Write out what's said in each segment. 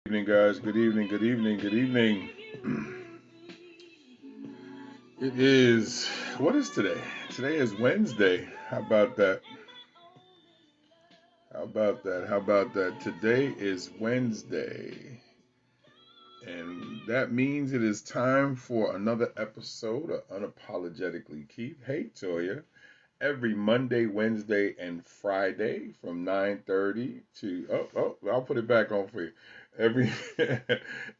Evening, guys. Good evening. Good evening. Good evening. It is, what is today? Today is Wednesday. How about that? How about that? How about that? Today is Wednesday. And that means it is time for another episode of Unapologetically Keith. Hey, Toya. Every Monday, Wednesday, and Friday from 9:30 to I'll put it back on for you. Every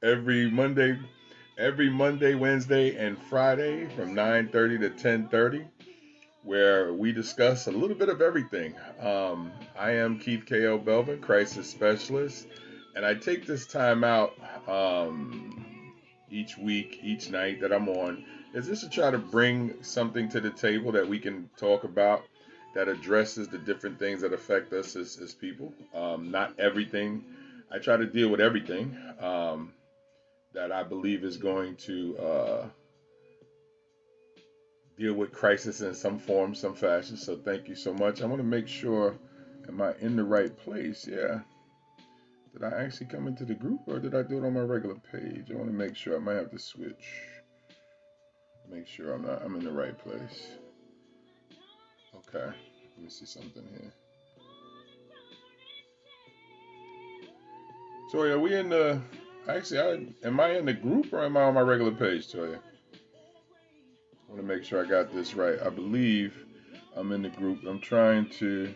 every Monday, Wednesday, and Friday from 9:30 to 10:30, where we discuss a little bit of everything. I am Keith K.O. Belvin, crisis specialist, and I take this time out each week, each night that I'm on, is just to try to bring something to the table that we can talk about that addresses the different things that affect us as people. Not everything. I try to deal with everything that I believe is going to deal with crisis in some form, some fashion. So thank you so much. I want to make sure, am I in the right place? Yeah. Did I actually come into the group or did I do it on my regular page? I want to make sure. I might have to switch. Make sure I'm in the right place. Okay. Let me see something here. So are we in the am I in the group or am I on my regular page, Toya? I want to make sure I got this right. I believe I'm in the group. I'm trying to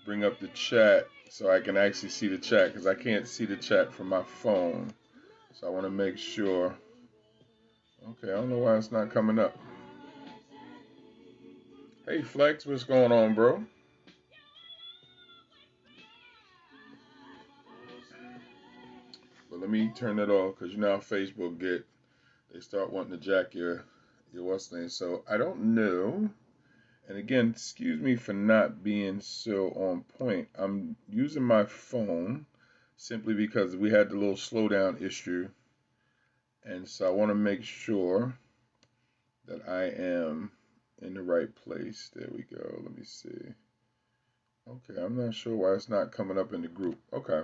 bring up the chat so I can actually see the chat because I can't see the chat from my phone. So I want to make sure. Okay, I don't know why it's not coming up. Hey Flex, what's going on, bro? But let me turn that off because you know how Facebook they start wanting to jack your what's name. So I don't know. And again, excuse me for not being so on point. I'm using my phone simply because we had the little slowdown issue. And so I want to make sure that I am in the right place. There we go. Let me see. Okay, I'm not sure why it's not coming up in the group. Okay.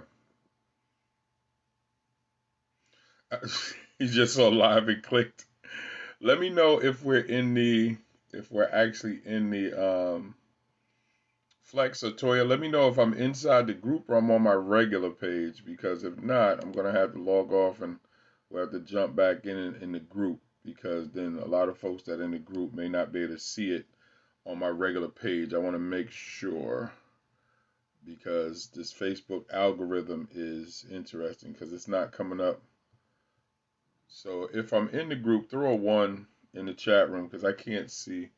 You just saw live and clicked. Let me know if we're actually in the Flex or Toya. Let me know if I'm inside the group or I'm on my regular page because if not, I'm gonna have to log off and we'll have to jump back in the group because then a lot of folks that are in the group may not be able to see it on my regular page. I want to make sure because this Facebook algorithm is interesting because it's not coming up. So if I'm in the group, throw a 1 in the chat room because I can't see.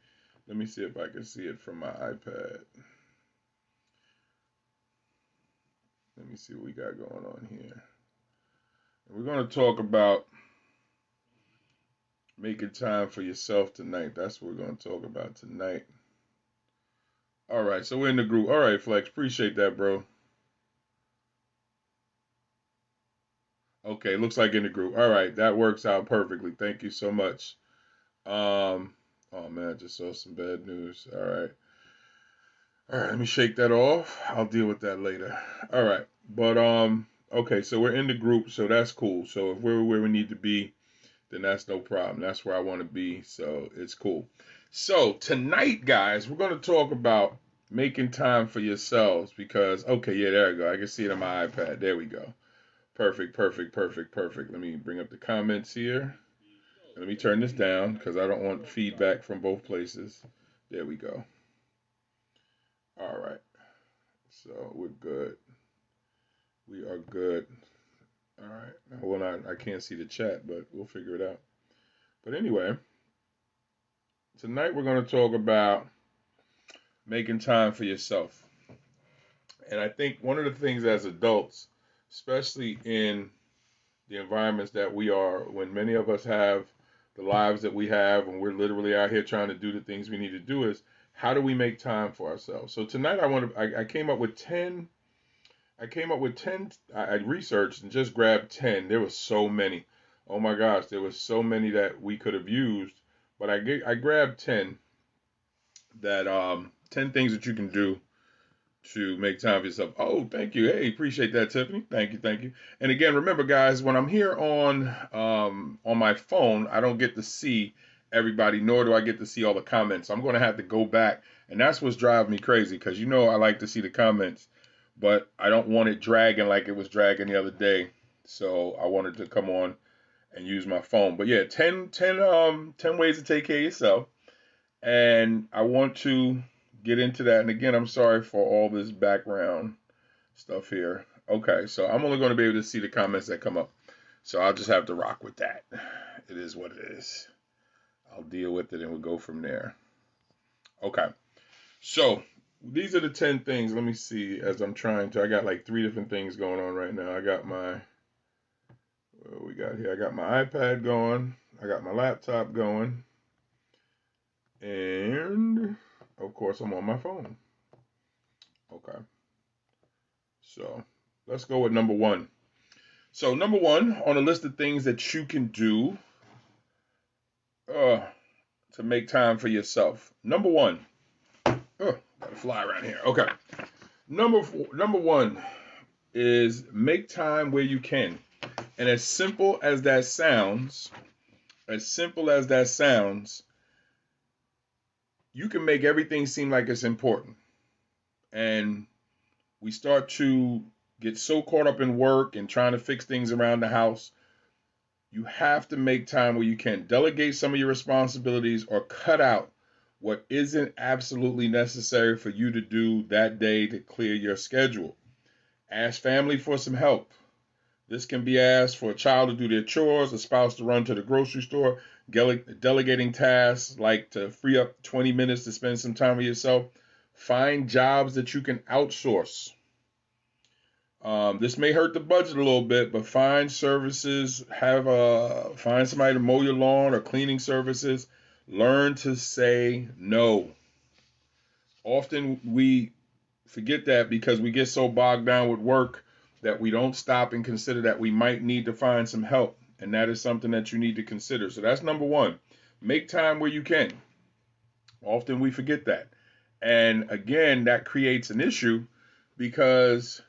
Let me see if I can see it from my iPad. Let me see what we got going on here. We're going to talk about making time for yourself tonight. That's what we're going to talk about tonight. All right, so we're in the group. All right, Flex, appreciate that, bro. Okay, looks like in the group. All right, that works out perfectly. Thank you so much. Oh man, I just saw some bad news. All right, let me shake that off. I'll deal with that later. All right, but okay, so we're in the group, so that's cool. So if we're where we need to be, then that's no problem. That's where I want to be, so it's cool. So tonight, guys, we're going to talk about making time for yourselves because, okay, yeah, there we go. I can see it on my iPad. There we go. Perfect, perfect, perfect, perfect. Let me bring up the comments here. Let me turn this down because I don't want feedback from both places. There we go. All right. So we're good. We are good. All right. Well, I can't see the chat, but we'll figure it out. But anyway, tonight we're going to talk about making time for yourself. And I think one of the things as adults, especially in the environments that we are, when many of us have the lives that we have, and we're literally out here trying to do the things we need to do, is how do we make time for ourselves? So tonight I came up with 10. I researched and just grabbed 10. There were so many. Oh my gosh, there were so many that we could have used, but I grabbed 10 that 10 things that you can do to make time for yourself. Oh, thank you. Hey, appreciate that, Tiffany. Thank you, thank you. And again, remember, guys, when I'm here on my phone, I don't get to see everybody, nor do I get to see all the comments. So I'm going to have to go back, and that's what's driving me crazy because I like to see the comments, but I don't want it dragging like it was dragging the other day. So I wanted to come on and use my phone. But yeah, 10 ways to take care of yourself. And I want to get into that. And again, I'm sorry for all this background stuff here. Okay, so I'm only going to be able to see the comments that come up. So I'll just have to rock with that. It is what it is. I'll deal with it and we'll go from there. Okay, so these are the 10 things. Let me see as I'm trying to. I got like 3 different things going on right now. I got what we got here? I got my iPad going. I got my laptop going. And of course, I'm on my phone. Okay. So let's go with number 1. So number 1 on a list of things that you can do to make time for yourself. Number 1. Got to fly around here. Okay. Number 1 is make time where you can. And as simple as that sounds, you can make everything seem like it's important. And we start to get so caught up in work and trying to fix things around the house. You have to make time where you can. Delegate some of your responsibilities or cut out what isn't absolutely necessary for you to do that day to clear your schedule. Ask family for some help. This can be asked for a child to do their chores, a spouse to run to the grocery store, delegating tasks like to free up 20 minutes to spend some time with yourself. Find jobs that you can outsource. This may hurt the budget a little bit, but find services, find somebody to mow your lawn or cleaning services. Learn to say no. Often we forget that because we get so bogged down with work that we don't stop and consider that we might need to find some help. And that is something that you need to consider. So that's number 1. Make time where you can. Often we forget that. And again, that creates an issue because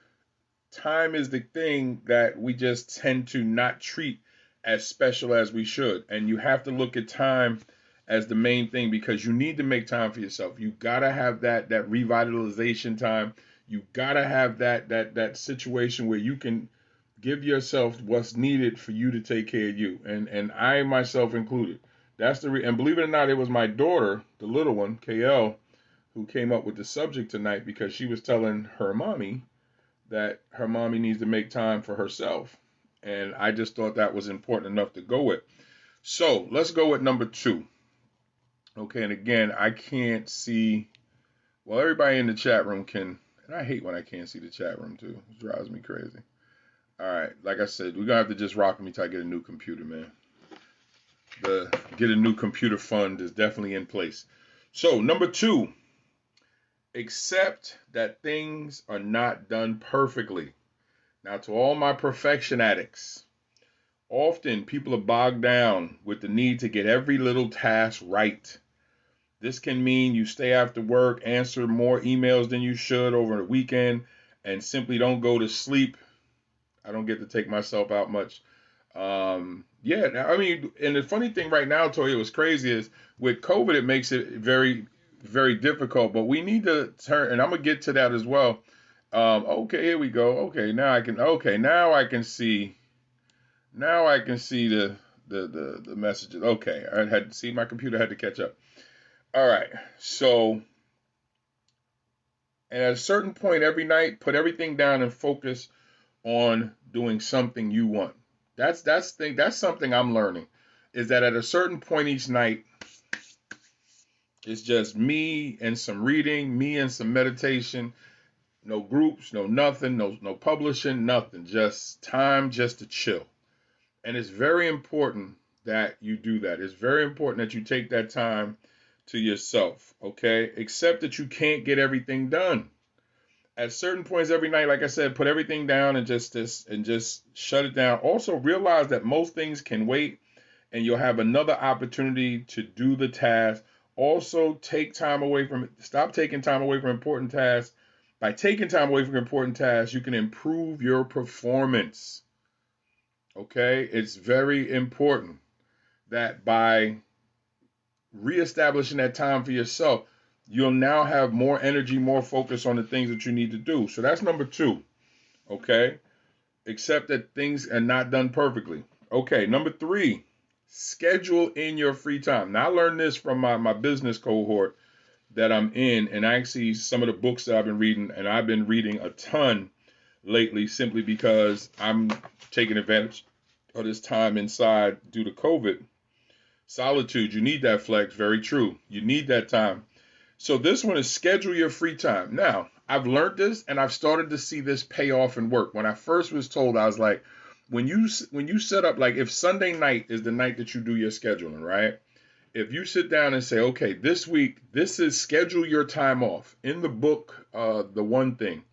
time is the thing that we just tend to not treat as special as we should. And you have to look at time as the main thing because you need to make time for yourself. You gotta have that revitalization time. You gotta have that situation where you can give yourself what's needed for you to take care of you. And I myself included. That's and believe it or not, it was my daughter, the little one, KL, who came up with the subject tonight because she was telling her mommy that her mommy needs to make time for herself. And I just thought that was important enough to go with. So let's go with number 2. Okay, and again, I can't see, well, everybody in the chat room can, and I hate when I can't see the chat room too. It drives me crazy. All right, like I said, we're going to have to just rock with me till I get a new computer, man. The get a new computer fund is definitely in place. So number 2, accept that things are not done perfectly. Now, to all my perfection addicts, often people are bogged down with the need to get every little task right. This can mean you stay after work, answer more emails than you should over the weekend, and simply don't go to sleep. I don't get to take myself out much. Yeah, I mean, and the funny thing right now, Toya, what's crazy is with COVID, it makes it very, very difficult. But we need to turn, and I'm gonna get to that as well. Okay, here we go. Okay, now I can. Okay, now I can see. Now I can see the messages. Okay, I had to see my computer had to catch up. All right, so and at a certain point every night, put everything down and focus on doing something you want. That's something I'm learning, is that at a certain point each night, it's just me and some reading, me and some meditation, no groups, no nothing, no publishing, nothing, just time just to chill. And it's very important that you do that. It's very important that you take that time to yourself, okay? Accept that you can't get everything done. At certain points every night, like I said, put everything down and just shut it down. Also realize that most things can wait and you'll have another opportunity to do the task. Also stop taking time away from important tasks By taking time away from important tasks, you can improve your performance. Okay? It's very important that by reestablishing that time for yourself, you'll now have more energy, more focus on the things that you need to do. So that's number 2. Okay? Accept that things are not done perfectly. Okay, number 3, schedule in your free time. Now, I learned this from my business cohort that I'm in, and actually some of the books that I've been reading, and I've been reading a ton lately simply because I'm taking advantage of this time inside due to COVID. Solitude, you need that flex, very true. You need that time. So this one is schedule your free time. Now, I've learned this and I've started to see this pay off in work. When I first was told, I was like, when you set up, like if Sunday night is the night that you do your scheduling, right? If you sit down and say, okay, this week, this is schedule your time off. In the book, The One Thing,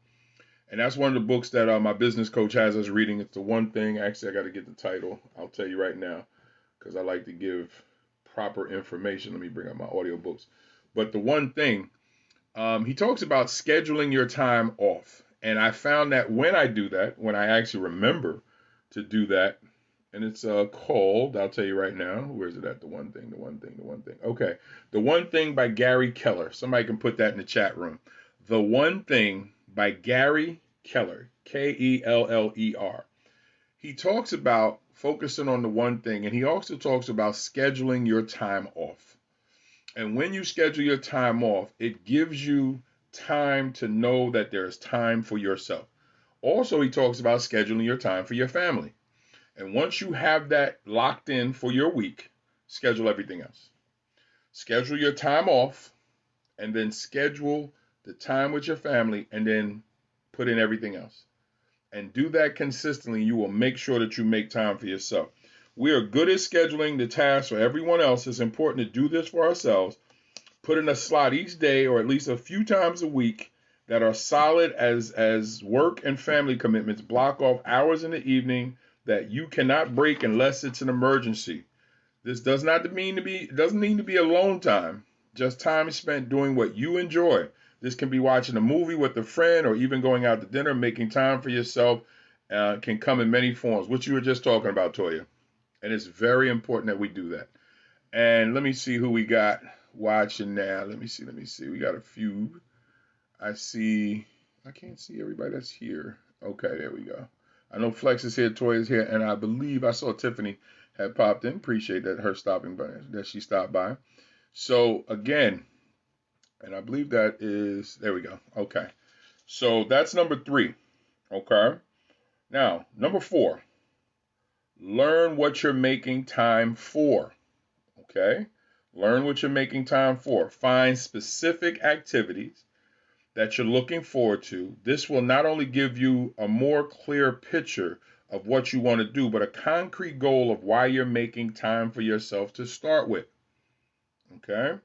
and that's one of the books that my business coach has us reading. It's The One Thing. Actually, I got to get the title. I'll tell you right now because I like to give proper information. Let me bring up my audiobooks. But The One Thing, he talks about scheduling your time off. And I found that when I do that, when I actually remember to do that, and it's called, I'll tell you right now, where is it at? The One Thing, The One Thing, The One Thing. Okay. The One Thing by Gary Keller. Somebody can put that in the chat room. The One Thing by Gary Keller, Keller. He talks about focusing on the one thing, and he also talks about scheduling your time off. And when you schedule your time off, it gives you time to know that there's time for yourself. Also, he talks about scheduling your time for your family. And once you have that locked in for your week, schedule everything else. Schedule your time off, and then schedule the time with your family, and then put in everything else. And do that consistently. You will make sure that you make time for yourself. We are good at scheduling the tasks for everyone else. It's important to do this for ourselves. Put in a slot each day or at least a few times a week that are solid as work and family commitments. Block off hours in the evening that you cannot break unless it's an emergency. This doesn't need to be alone time, just time spent doing what you enjoy. This can be watching a movie with a friend or even going out to dinner. Making time for yourself can come in many forms, which you were just talking about, Toya. And it's very important that we do that. And let me see who we got watching now. Let me see. We got a few. I can't see everybody that's here. Okay, there we go. I know Flex is here, Toya is here, and I believe I saw Tiffany had popped in. Appreciate that she stopped by. So again, and I believe that is, there we go. Okay. So that's number 3. Okay. Now, number 4, learn what you're making time for. Okay. Learn what you're making time for. Find specific activities that you're looking forward to. This will not only give you a more clear picture of what you want to do, but a concrete goal of why you're making time for yourself to start with. Okay?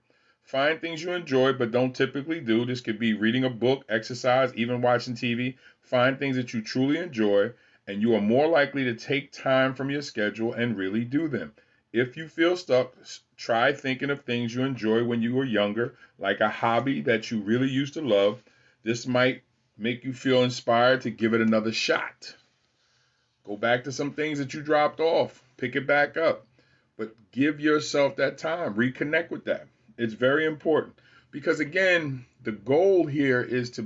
Find things you enjoy but don't typically do. This could be reading a book, exercise, even watching TV. Find things that you truly enjoy, and you are more likely to take time from your schedule and really do them. If you feel stuck, try thinking of things you enjoy when you were younger, like a hobby that you really used to love. This might make you feel inspired to give it another shot. Go back to some things that you dropped off. Pick it back up. But give yourself that time. Reconnect with that. It's very important. Because again, the goal here is to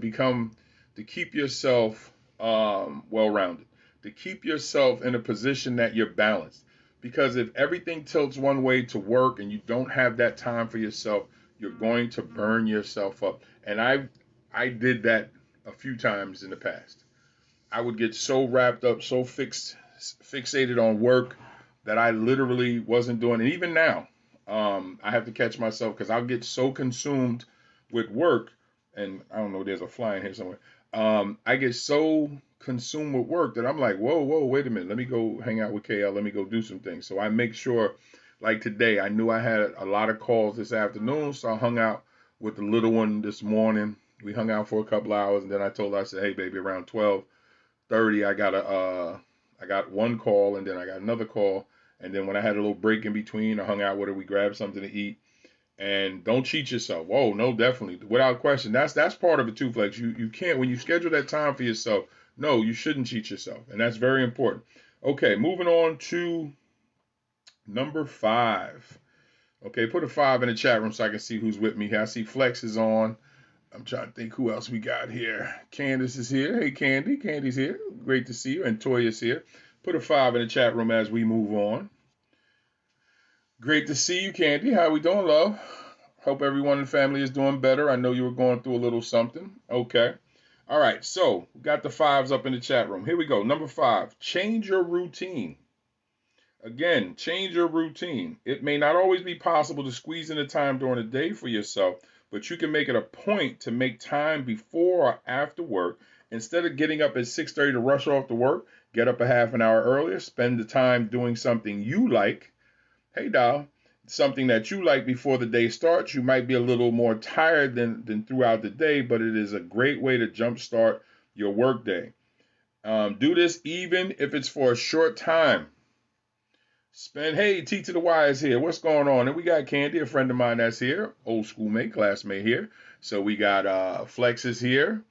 keep yourself well-rounded. To keep yourself in a position that you're balanced. Because if everything tilts one way to work and you don't have that time for yourself, you're going to burn yourself up. And I did that a few times in the past. I would get so wrapped up, so fixated on work that I literally wasn't doing it. Even now, I have to catch myself because I'll get so consumed with work, and I don't know, there's a fly in here somewhere. I get so consumed with work that I'm like, whoa, wait a minute. Let me go hang out with KL. Let me go do some things. So I make sure, like today, I knew I had a lot of calls this afternoon, so I hung out with the little one this morning. We hung out for a couple hours, and then I told her, I said, hey, baby, around 12:30, I got one call, and then I got another call. And then when I had a little break in between, I hung out with her. We grabbed something to eat. And don't cheat yourself. Whoa, no, definitely. Without question. That's part of it too, Flex. You can't, when you schedule that time for yourself, no, you shouldn't cheat yourself. And that's very important. Okay, moving on to number 5. Okay, put a 5 in the chat room so I can see who's with me here. I see Flex is on. I'm trying to think who else we got here. Candace is here. Hey, Candy. Candy's here. Great to see you. And Toya's here. Put a 5 in the chat room as we move on. Great to see you, Candy. How we doing, love? Hope everyone in the family is doing better. I know you were going through a little something. Okay. All right. So, we got the 5s up in the chat room. Here we go. Number 5, change your routine. Again, change your routine. It may not always be possible to squeeze in the time during the day for yourself, but you can make it a point to make time before or after work. Instead of getting up at 6:30 to rush off to work, get up a half an hour earlier, spend the time doing something you like. Hey, doll, something that you like before the day starts. You might be a little more tired than throughout the day, but it is a great way to jumpstart your workday. Do this even if it's for a short time. Hey, T to the Y is here. What's going on? And we got Candy, a friend of mine that's here. Old schoolmate, classmate here. So we got Flex is here.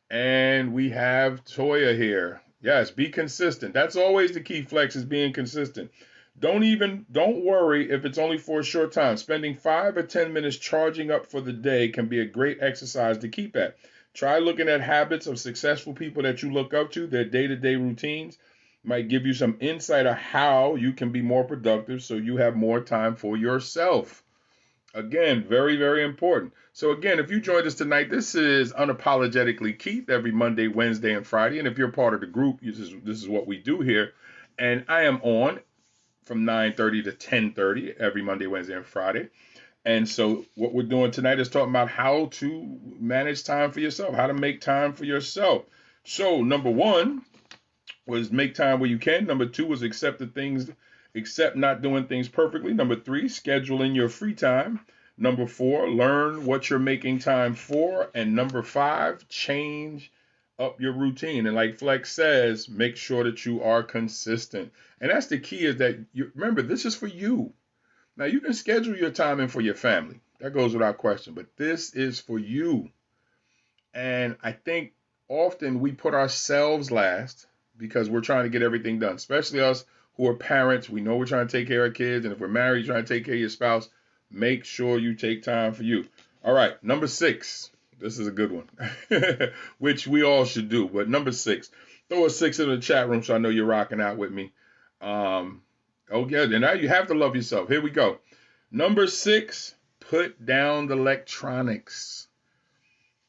And we have Toya here. Yes, be consistent. That's always the key, Flex, is being consistent. Don't worry if it's only for a short time. Spending 5 or 10 minutes charging up for the day can be a great exercise to keep at. Try looking at habits of successful people that you look up to, their day-to-day routines. Might give you some insight on how you can be more productive so you have more time for yourself. Again, very, very important. So again, if you joined us tonight, this is Unapologetically Keith every Monday, Wednesday, and Friday. And if you're part of the group, this is what we do here. And I am on from 9:30 to 10:30 every Monday, Wednesday, and Friday. And so what we're doing tonight is talking about how to manage time for yourself, how to make time for yourself. So number 1 was make time where you can. Number 2 was accept not doing things perfectly. Number 3, schedule in your free time. Number 4, learn what you're making time for. And number 5, change up your routine. And like Flex says, make sure that you are consistent. And that's the key, is that you remember, this is for you. Now, you can schedule your time in for your family. That goes without question. But this is for you. And I think often we put ourselves last, because we're trying to get everything done, especially us who are parents. We know we're trying to take care of kids. And if we're married, you're trying to take care of your spouse. Make sure you take time for you. All right, number 6. This is a good one, which we all should do. But number 6, throw a 6 in the chat room so I know you're rocking out with me. Okay, and now you have to love yourself. Here we go. Number 6, put down the electronics.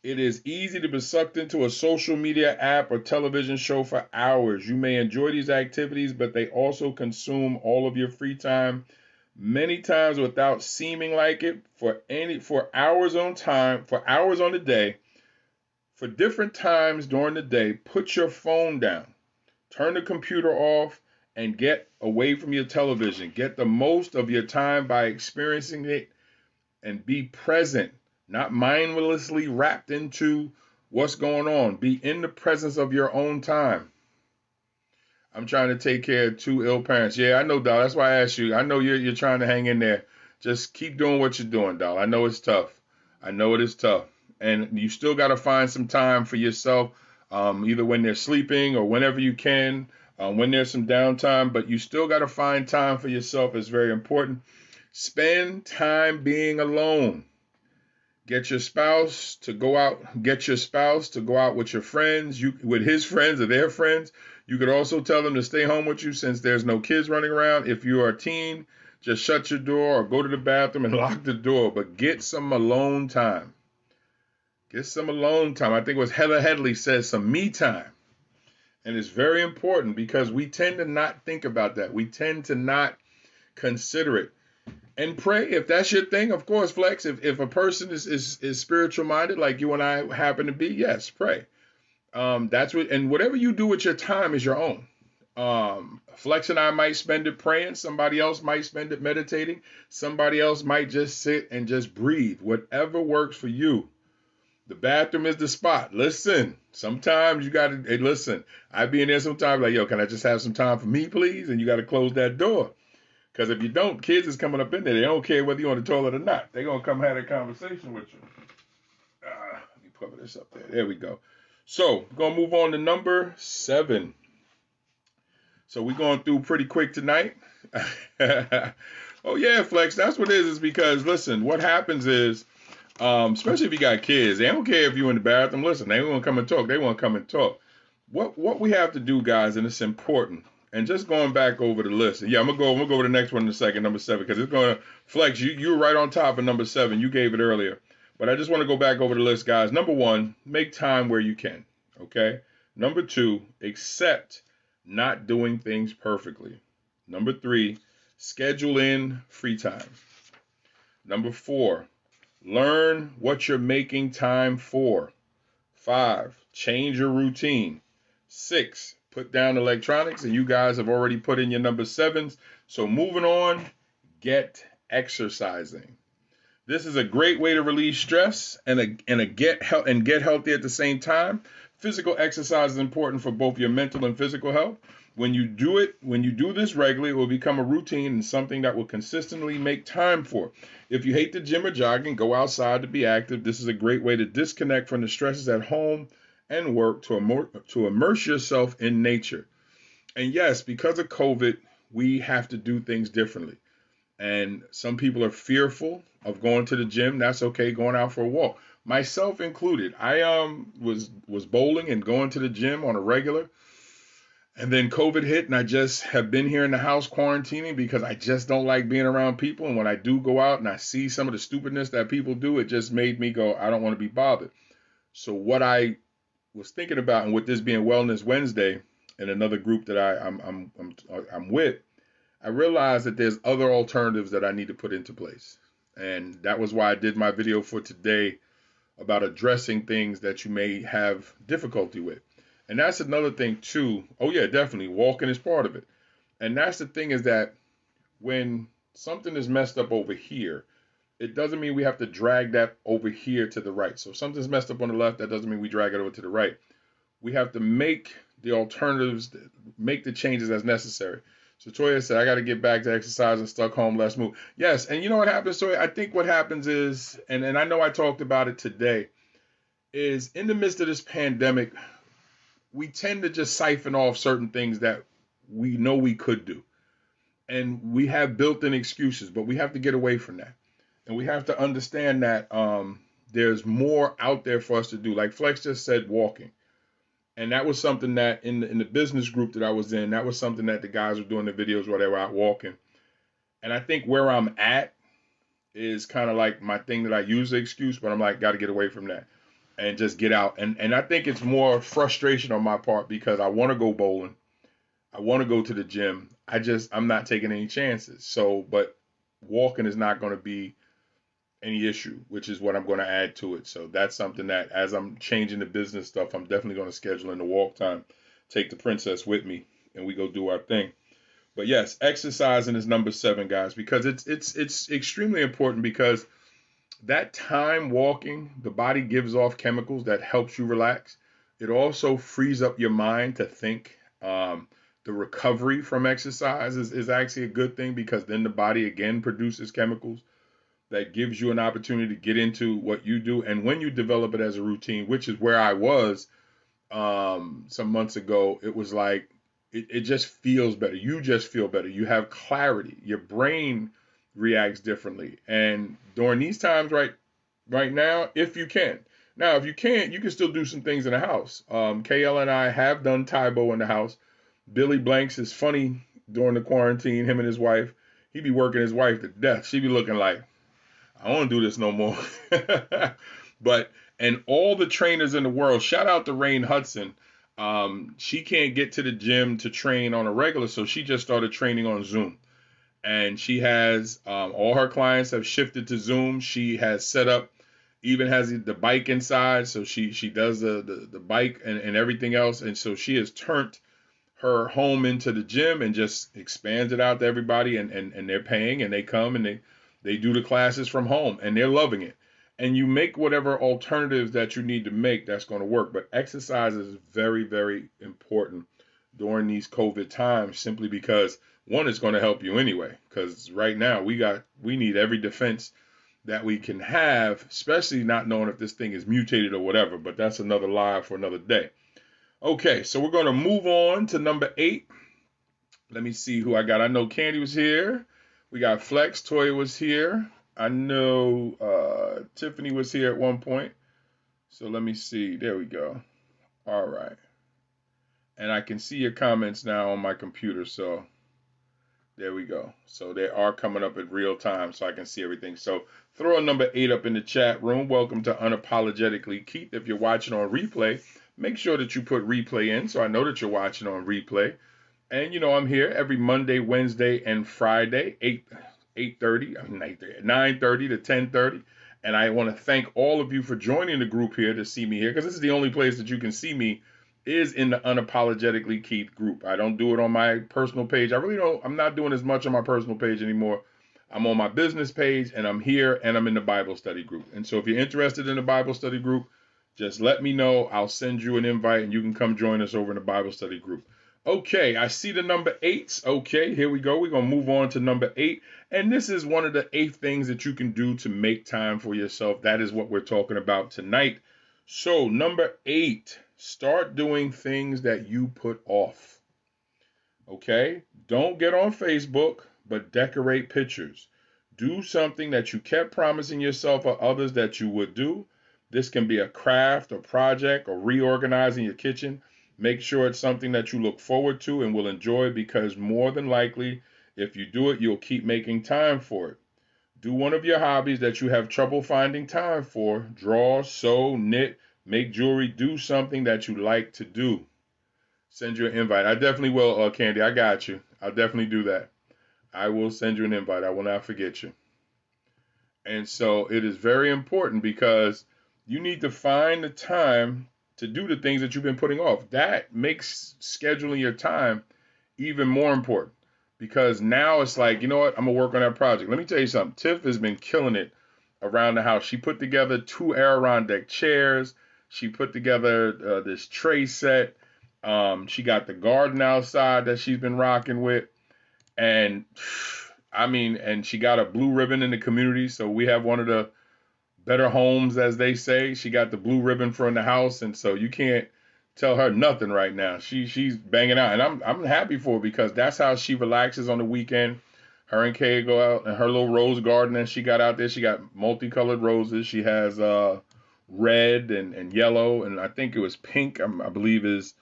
It is easy to be sucked into a social media app or television show for hours. You may enjoy these activities, but they also consume all of your free time, many times without seeming like it. For hours on the day, for different times during the day, put your phone down, turn the computer off, and get away from your television. Get the most of your time by experiencing it, and be present. Not mindlessly wrapped into what's going on. Be in the presence of your own time. I'm trying to take care of 2 ill parents. Yeah, I know, doll. That's why I asked you. I know you're trying to hang in there. Just keep doing what you're doing, doll. I know it's tough. I know it is tough. And you still got to find some time for yourself, either when they're sleeping or whenever you can, when there's some downtime. But you still got to find time for yourself. It's very important. Spend time being alone. Get your spouse to go out with your friends, with his friends or their friends. You could also tell them to stay home with you since there's no kids running around. If you are a teen, just shut your door or go to the bathroom and lock the door. But get some alone time. Get some alone time. I think it was Heather Headley says some me time. And it's very important because we tend to not think about that. We tend to not consider it. And pray if that's your thing. Of course, Flex, if a person is spiritual minded like you and I happen to be, yes, pray. That's what, and whatever you do with your time is your own. Flex and I might spend it praying. Somebody else might spend it meditating. Somebody else might just sit and just breathe. Whatever works for you. The bathroom is the spot. Listen, sometimes you got to, hey, listen, I be in there sometimes like, yo, can I just have some time for me, please? And you got to close that door. Because if you don't, kids is coming up in there. They don't care whether you're on the toilet or not. They're going to come have a conversation with you. Let me cover this up there. There we go. So, we're going to move on to number 7. So, we're going through pretty quick tonight. Oh, yeah, Flex. That's what it is because, listen, what happens is, especially if you got kids, they don't care if you're in the bathroom. Listen, they want to come and talk. They want to come and talk. What we have to do, guys, and it's important, and just going back over the list. Yeah, I'm gonna go over the next one in a second, number 7, because it's gonna Flex. You were right on top of number 7. You gave it earlier, but I just want to go back over the list, guys. Number 1, make time where you can. Okay. Number 2, accept not doing things perfectly. Number 3, schedule in free time. Number 4, learn what you're making time for. 5, change your routine. 6, put down electronics, and you guys have already put in your number 7s. So moving on, get exercising. This is a great way to release stress and get healthy at the same time. Physical exercise is important for both your mental and physical health. When you do this regularly, it will become a routine and something that will consistently make time for. If you hate the gym or jogging, go outside to be active. This is a great way to disconnect from the stresses at home and work to immerse yourself in nature. And yes, because of COVID, we have to do things differently. And some people are fearful of going to the gym. That's okay, going out for a walk. Myself included. I was bowling and going to the gym on a regular. And then COVID hit, and I just have been here in the house quarantining because I just don't like being around people. And when I do go out and I see some of the stupidness that people do, it just made me go, I don't want to be bothered. So what I was thinking about, and with this being Wellness Wednesday and another group that I'm with, I realized that there's other alternatives that I need to put into place. And that was why I did my video for today about addressing things that you may have difficulty with. And that's another thing too. Oh yeah, definitely. Walking is part of it. And that's the thing is that when something is messed up over here, it doesn't mean we have to drag that over here to the right. So if something's messed up on the left, that doesn't mean we drag it over to the right. We have to make the alternatives, make the changes as necessary. So Toya said, I got to get back to exercising, stuck home, let's move. Yes, and you know what happens, Toya? I think what happens is, and I know I talked about it today, is in the midst of this pandemic, we tend to just siphon off certain things that we know we could do. And we have built-in excuses, but we have to get away from that. And we have to understand that there's more out there for us to do. Like Flex just said, walking. And that was something that in the business group that I was in, that was something that the guys were doing the videos where they were out walking. And I think where I'm at is kind of like my thing that I use the excuse, but I'm like, got to get away from that. And just get out. And I think it's more frustration on my part because I want to go bowling. I want to go to the gym. I'm not taking any chances. So, but walking is not going to be any issue, which is what I'm going to add to it. So that's something that as I'm changing the business stuff, I'm definitely going to schedule in the walk time, take the princess with me, and we go do our thing. But yes, exercising is number 7, guys, because it's extremely important because that time walking, the body gives off chemicals that helps you relax. It also frees up your mind to think. The recovery from exercise is actually a good thing because then the body again produces chemicals that gives you an opportunity to get into what you do. And when you develop it as a routine, which is where I was some months ago, it was like it just feels better. You just feel better. You have clarity. Your brain reacts differently. And during these times right now, if you can. Now, if you can't, you can still do some things in the house. KL and I have done Taibo in the house. Billy Blanks is funny during the quarantine, him and his wife. He be working his wife to death. She be looking like, I don't want to do this no more. And all the trainers in the world, shout out to Rain Hudson. She can't get to the gym to train on a regular, so she just started training on Zoom. And she has all her clients have shifted to Zoom. She has set up, even has the bike inside, so she does the bike and everything else. And so she has turned her home into the gym and just expands it out to everybody. And they're paying and they come and they do the classes from home and they're loving it. And you make whatever alternatives that you need to make that's going to work. But exercise is very, very important during these COVID times simply because one, it's going to help you anyway, because right now we need every defense that we can have, especially not knowing if this thing is mutated or whatever. But that's another live for another day. Okay, so we're going to move on to number 8. Let me see who I got. I know Candy was here. We got Flex. Toya was here. I know Tiffany was here at one point. So let me see. There we go. All right. And I can see your comments now on my computer. So there we go. So they are coming up at real time so I can see everything. So throw a number 8 up in the chat room. Welcome to Unapologetically Keith. If you're watching on replay, make sure that you put replay in so I know that you're watching on replay. And, you know, I'm here every Monday, Wednesday, and Friday, 9:30 to 10:30. And I want to thank all of you for joining the group here to see me here, because this is the only place that you can see me is in the Unapologetically Keith group. I don't do it on my personal page. I'm not doing as much on my personal page anymore. I'm on my business page, and I'm here, and I'm in the Bible study group. And so if you're interested in the Bible study group, just let me know. I'll send you an invite, and you can come join us over in the Bible study group. Okay, I see the number 8s. Okay, here we go. We're going to move on to number 8. And this is one of the 8 things that you can do to make time for yourself. That is what we're talking about tonight. So, number 8, start doing things that you put off. Okay? Don't get on Facebook, but decorate pictures. Do something that you kept promising yourself or others that you would do. This can be a craft, a project, or reorganizing your kitchen. Make sure it's something that you look forward to and will enjoy, because more than likely, if you do it, you'll keep making time for it. Do one of your hobbies that you have trouble finding time for. Draw, sew, knit, make jewelry. Do something that you like to do. Send you an invite. I definitely will, Candy. I got you. I'll definitely do that. I will send you an invite. I will not forget you. And so it is very important, because you need to find the time to do the things that you've been putting off. That makes scheduling your time even more important, because now it's like, you know what, I'm going to work on that project. Let me tell you something. Tiff has been killing it around the house. She put together 2 Adirondack chairs. She put together this tray set. She got the garden outside that she's been rocking with. And and she got a blue ribbon in the community. So we have one of the better homes, as they say. She got the blue ribbon for in the house, and so you can't tell her nothing right now. She's banging out, and I'm happy for her, because that's how she relaxes on the weekend. Her and Kay go out in her little rose garden that she got out there. She got multicolored roses. She has red and yellow, and I think it was pink, I believe is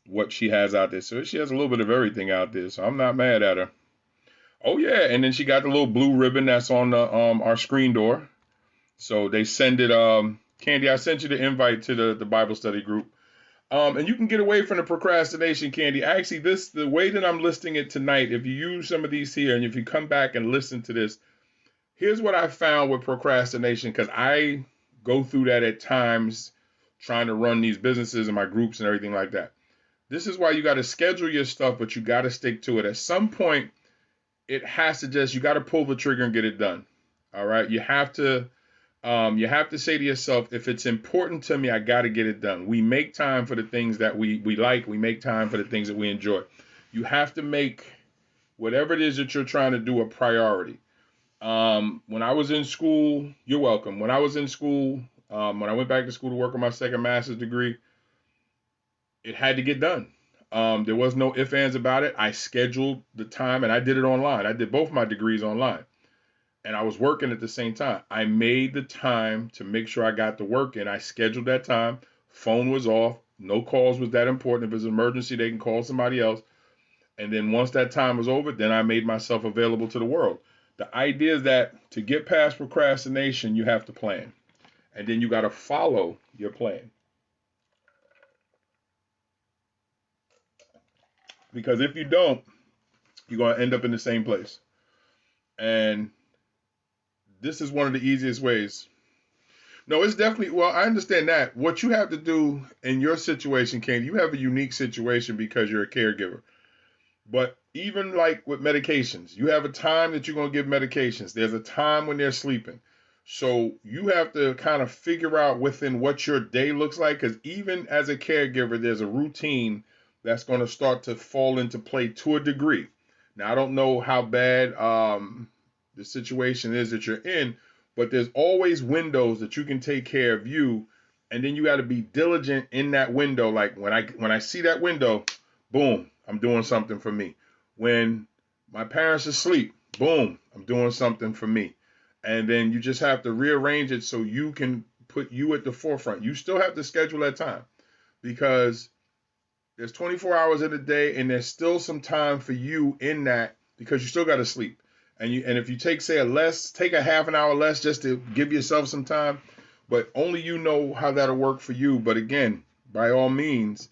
what she has out there. So she has a little bit of everything out there, so I'm not mad at her. Oh yeah, and then she got the little blue ribbon that's on the our screen door. So they send it, Candy, I sent you the invite to the Bible study group. And you can get away from the procrastination, Candy. Actually, the way that I'm listing it tonight, if you use some of these here, and if you come back and listen to this, here's what I found with procrastination, because I go through that at times trying to run these businesses and my groups and everything like that. This is why you got to schedule your stuff, but you got to stick to it. At some point, it has to you got to pull the trigger and get it done. All right? You have to say to yourself, if it's important to me, I got to get it done. We make time for the things that we like. We make time for the things that we enjoy. You have to make whatever it is that you're trying to do a priority. When I was in school, you're welcome. When I was in school, when I went back to school to work on my second master's degree, it had to get done. There was no ifs, ands about it. I scheduled the time, and I did it online. I did both my degrees online. And I was working at the same time. I made the time to make sure I got the work in. I scheduled that time. Phone was off. No calls was that important. If it's an emergency, they can call somebody else. And then once that time was over, then I made myself available to the world. The idea is that to get past procrastination, you have to plan. And then you got to follow your plan. Because if you don't, you're going to end up in the same place. And this is one of the easiest ways. No, it's definitely, well, I understand that. What you have to do in your situation, Kane, you have a unique situation because you're a caregiver. But even like with medications, you have a time that you're going to give medications. There's a time when they're sleeping. So you have to kind of figure out within what your day looks like, because even as a caregiver, there's a routine that's going to start to fall into play to a degree. Now, I don't know how bad the situation is that you're in, but there's always windows that you can take care of you, and then you got to be diligent in that window. Like when I see that window, boom, I'm doing something for me. When my parents are asleep, boom, I'm doing something for me. And then you just have to rearrange it so you can put you at the forefront. You still have to schedule that time because there's 24 hours in a day, and there's still some time for you in that because you still got to sleep. And if you take take a half an hour less just to give yourself some time, but only you know how that'll work for you. But again, by all means,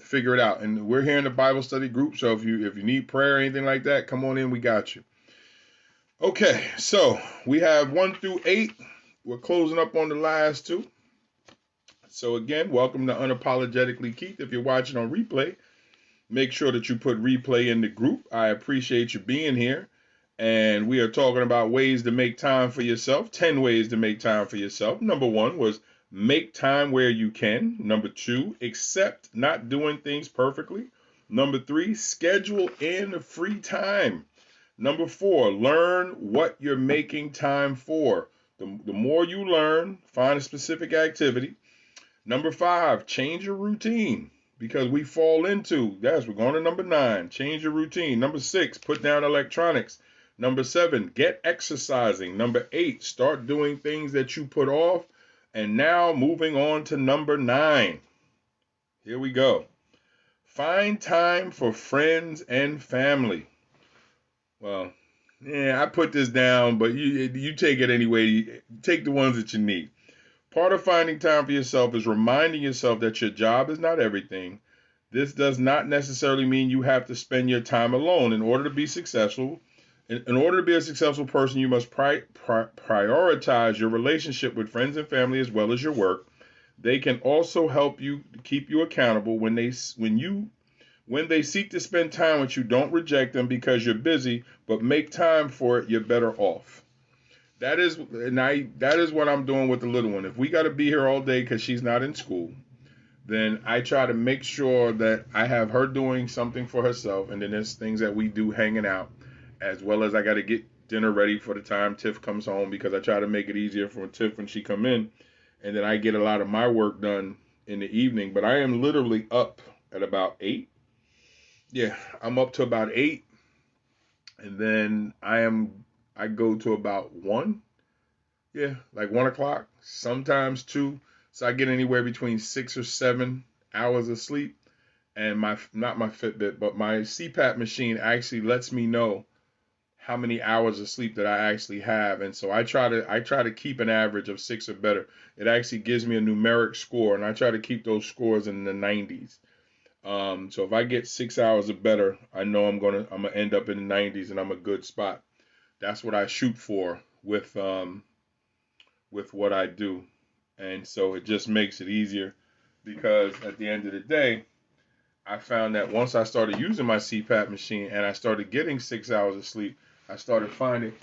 figure it out. And we're here in the Bible study group, so if you need prayer or anything like that, come on in. We got you. Okay, so we have 1 through 8. We're closing up on the last two. So again, welcome to Unapologetically Keith. If you're watching on replay, make sure that you put replay in the group. I appreciate you being here. And we are talking about ways to make time for yourself. 10 ways to make time for yourself. Number 1 was make time where you can. Number 2, accept not doing things perfectly. Number 3, schedule in free time. Number 4, learn what you're making time for. The more you learn, find a specific activity. Number 5, change your routine because we fall into, we're going to number 9, change your routine. Number 6, put down electronics. Number 7, get exercising. Number 8, start doing things that you put off. And now moving on to number 9. Here we go. Find time for friends and family. Well, yeah, I put this down, but you take it anyway. Take the ones that you need. Part of finding time for yourself is reminding yourself that your job is not everything. This does not necessarily mean you have to spend your time alone. In order to be successful, in order to be a successful person, you must prioritize your relationship with friends and family as well as your work. They can also help you keep you accountable when they seek to spend time with you. Don't reject them because you're busy, but make time for it. You're better off. That is what I'm doing with the little one. If we got to be here all day because she's not in school, then I try to make sure that I have her doing something for herself, and then there's things that we do hanging out, as well as I got to get dinner ready for the time Tiff comes home because I try to make it easier for Tiff when she come in, and then I get a lot of my work done in the evening. But I am literally up at about 8. Yeah, I'm up to about 8, and then I go to about 1. Yeah, like 1 o'clock, sometimes 2. So I get anywhere between 6 or 7 hours of sleep. And not my Fitbit, but my CPAP machine actually lets me know how many hours of sleep that I actually have. And so I try to keep an average of 6 or better. It actually gives me a numeric score, and I try to keep those scores in the 90s. So if I get 6 hours or better, I know I'm gonna end up in the 90s, and I'm a good spot. That's what I shoot for with what I do. And so it just makes it easier because at the end of the day, I found that once I started using my CPAP machine and I started getting 6 hours of sleep, I started finding,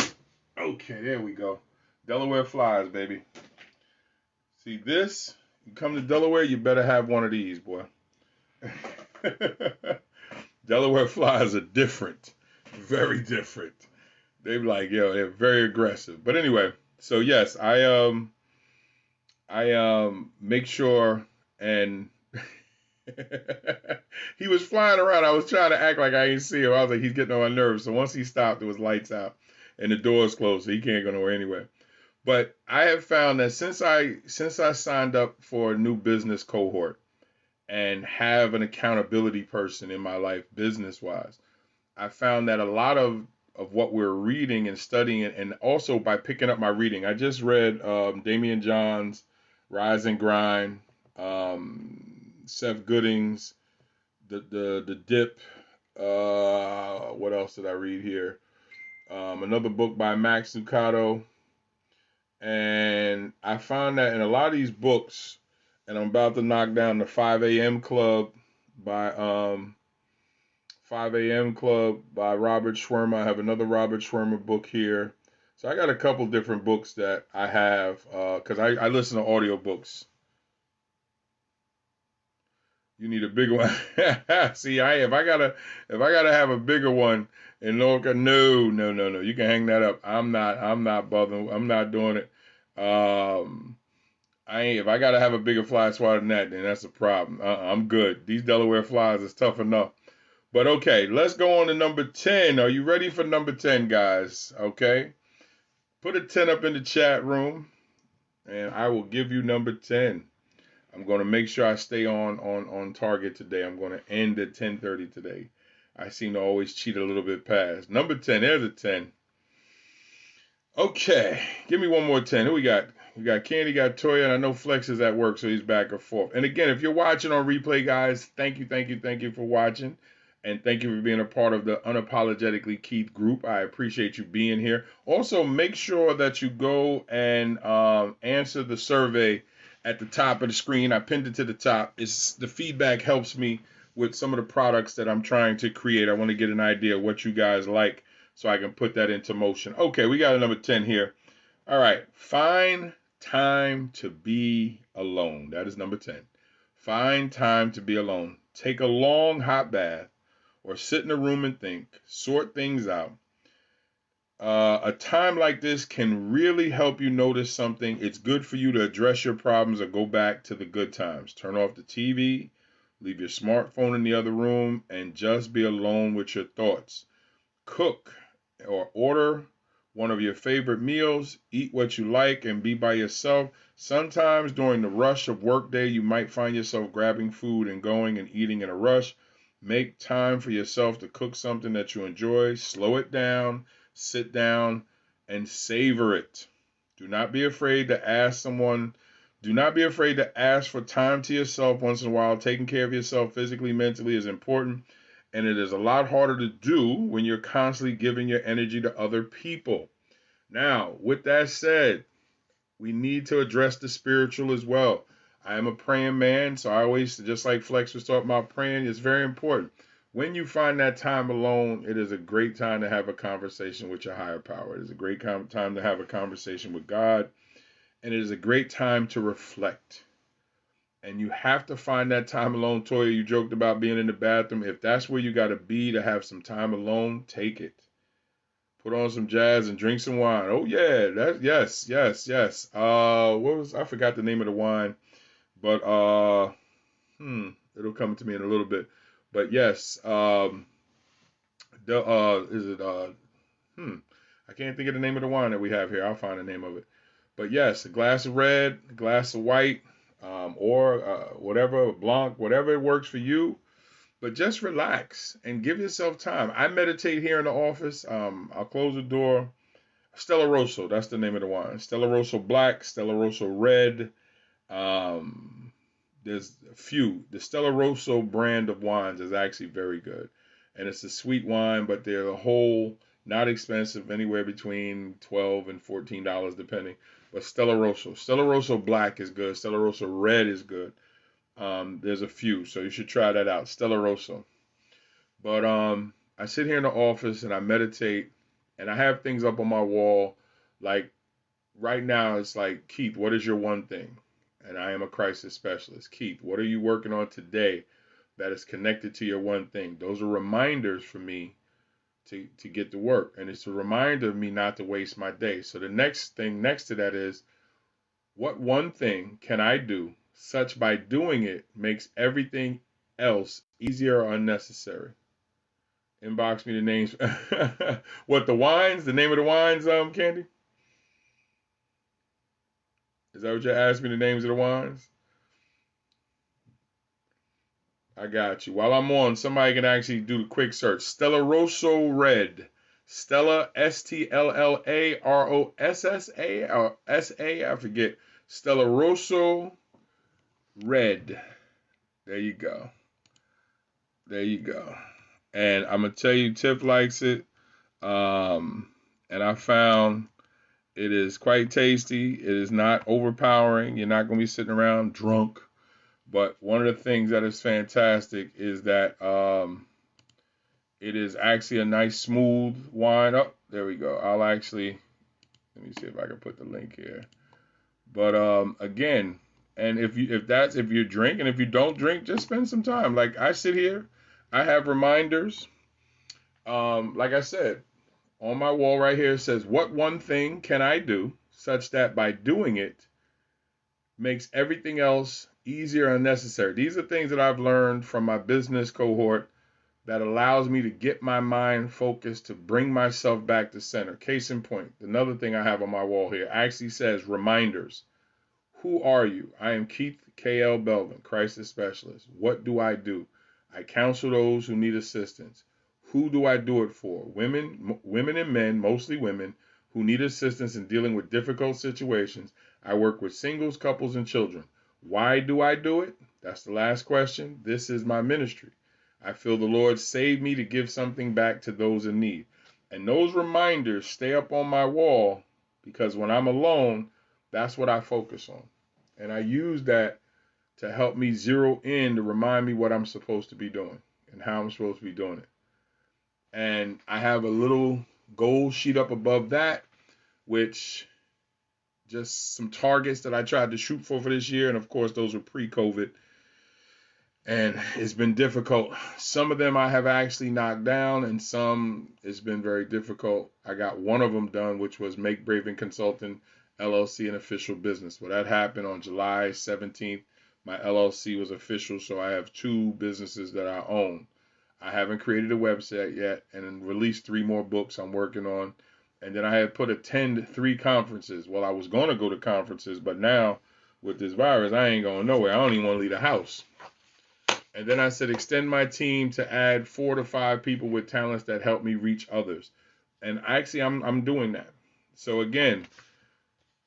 okay, there we go. Delaware flies, baby. See this? You come to Delaware, you better have one of these, boy. Delaware flies are different. Very different. They're like, they're very aggressive. But anyway, so yes, I make sure, and he was flying around. I was trying to act like I didn't see him. I was like, he's getting on my nerves. So once he stopped, it was lights out and the doors closed, so he can't go nowhere anyway. But I have found that since I signed up for a new business cohort and have an accountability person in my life business wise, I found that a lot of what we're reading and studying, and also by picking up my reading, I just read Damian John's Rise and Grind, Seth Gooding's the Dip. What else did I read here? Another book by Max Lucado. And I found that in a lot of these books, and I'm about to knock down the 5 a.m. Club by 5 a.m. Club by Robert Schwimmer. I have another Robert Schwimmer book here. So I got a couple different books that I have because I listen to audiobooks. You need a bigger one. See, if I gotta have a bigger one in Norca, no. You can hang that up. I'm not bothering. I'm not doing it. I ain't. If I gotta have a bigger fly swatter than that, then that's a problem. I'm good. These Delaware flies is tough enough. But okay, let's go on to number 10. Are you ready for number 10, guys? Okay. Put a 10 up in the chat room, and I will give you number 10. I'm going to make sure I stay on target today. I'm going to end at 10:30 today. I seem to always cheat a little bit past. Number 10, there's a 10. Okay, give me one more 10. Who we got? We got Candy, got Toya, and I know Flex is at work, so he's back and forth. And again, if you're watching on replay, guys, thank you for watching. And thank you for being a part of the Unapologetically Keith group. I appreciate you being here. Also, make sure that you go and answer the survey at the top of the screen. I pinned it to the top. The feedback helps me with some of the products that I'm trying to create. I want to get an idea of what you guys like so I can put that into motion. Okay, we got a number 10 here. All right, find time to be alone. That is number 10. Find time to be alone. Take a long hot bath or sit in a room and think, sort things out. A time like this can really help you notice something. It's good for you to address your problems or go back to the good times. Turn off the TV, leave your smartphone in the other room, and just be alone with your thoughts. Cook or order one of your favorite meals, eat what you like, and be by yourself. Sometimes during the rush of workday, you might find yourself grabbing food and going and eating in a rush. Make time for yourself to cook something that you enjoy. Slow it down, sit down, and savor it. Do not be afraid to ask for time to yourself once in a while. Taking care of yourself physically, mentally is important, and it is a lot harder to do when you're constantly giving your energy to other people. Now, with that said, we need to address the spiritual as well. I am a praying man, so I always, just like Flex was talking about praying, it's very important. When you find that time alone, it is a great time to have a conversation with your higher power. It is a great time to have a conversation with God, and it is a great time to reflect. And you have to find that time alone. Toya, you joked about being in the bathroom. If that's where you got to be to have some time alone, take it. Put on some jazz and drink some wine. Oh yeah, yes. I forgot the name of the wine, but it'll come to me in a little bit. But yes, I can't think of the name of the wine that we have here. I'll find the name of it. But yes, a glass of red, a glass of white, or whatever, a Blanc, whatever works for you. But just relax and give yourself time. I meditate here in the office. I'll close the door. Stella Rosso, that's the name of the wine. Stella Rosso Black, Stella Rosso Red. There's a few. The Stella Rosso brand of wines is actually very good. And it's a sweet wine, but they're a whole, not expensive, anywhere between $12 and $14 depending. But Stella Rosso Black is good. Stella Rosso Red is good. There's a few, so you should try that out. Stella Rosso. But I sit here in the office and I meditate, and I have things up on my wall. Like right now, it's like, Keith, what is your one thing? And I am a crisis specialist. Keith, what are you working on today that is connected to your one thing? Those are reminders for me to get to work, and it's a reminder of me not to waste my day. So the next thing next to that is, what one thing can I do such by doing it makes everything else easier or unnecessary? Inbox me the names. What, the wines? The name of the wines, Candy? Is that what you're asking me, the names of the wines? I got you. While I'm on, somebody can actually do the quick search. Stella Rosso Red. Stella, Stella or SA, I forget. Stella Rosso Red. There you go. And I'm going to tell you, Tiff likes it. And I found it is quite tasty. It is not overpowering. You're not going to be sitting around drunk. But one of the things that is fantastic is that it is actually a nice smooth wine. Oh, there we go. Let me see if I can put the link here. But again, And if you drink, and if you don't drink, just spend some time. Like I sit here, I have reminders. Like I said, on my wall right here it says, "What one thing can I do such that by doing it makes everything else easier and necessary?" These are things that I've learned from my business cohort that allows me to get my mind focused, to bring myself back to center. Case in point, another thing I have on my wall here actually says reminders. Who are you? I am Keith K.L. Belvin, crisis specialist. What do I do? I counsel those who need assistance. Who do I do it for? Women and men, mostly women, who need assistance in dealing with difficult situations. I work with singles, couples, and children. Why do I do it? That's the last question. This is my ministry. I feel the Lord saved me to give something back to those in need. And those reminders stay up on my wall because when I'm alone, that's what I focus on. And I use that to help me zero in to remind me what I'm supposed to be doing and how I'm supposed to be doing it. And I have a little goal sheet up above that, which just some targets that I tried to shoot for this year. And of course, those were pre-COVID. And it's been difficult. Some of them I have actually knocked down, and some it's been very difficult. I got one of them done, which was Make Braven Consulting LLC an official business. Well, that happened on July 17th. My LLC was official, so I have 2 businesses that I own. I haven't created a website yet, and released 3 more books I'm working on. And then I had put attend 3 conferences. Well, I was going to go to conferences, but now with this virus, I ain't going nowhere. I don't even want to leave the house. And then I said, extend my team to add 4 to 5 people with talents that help me reach others. And actually, I'm doing that. So again,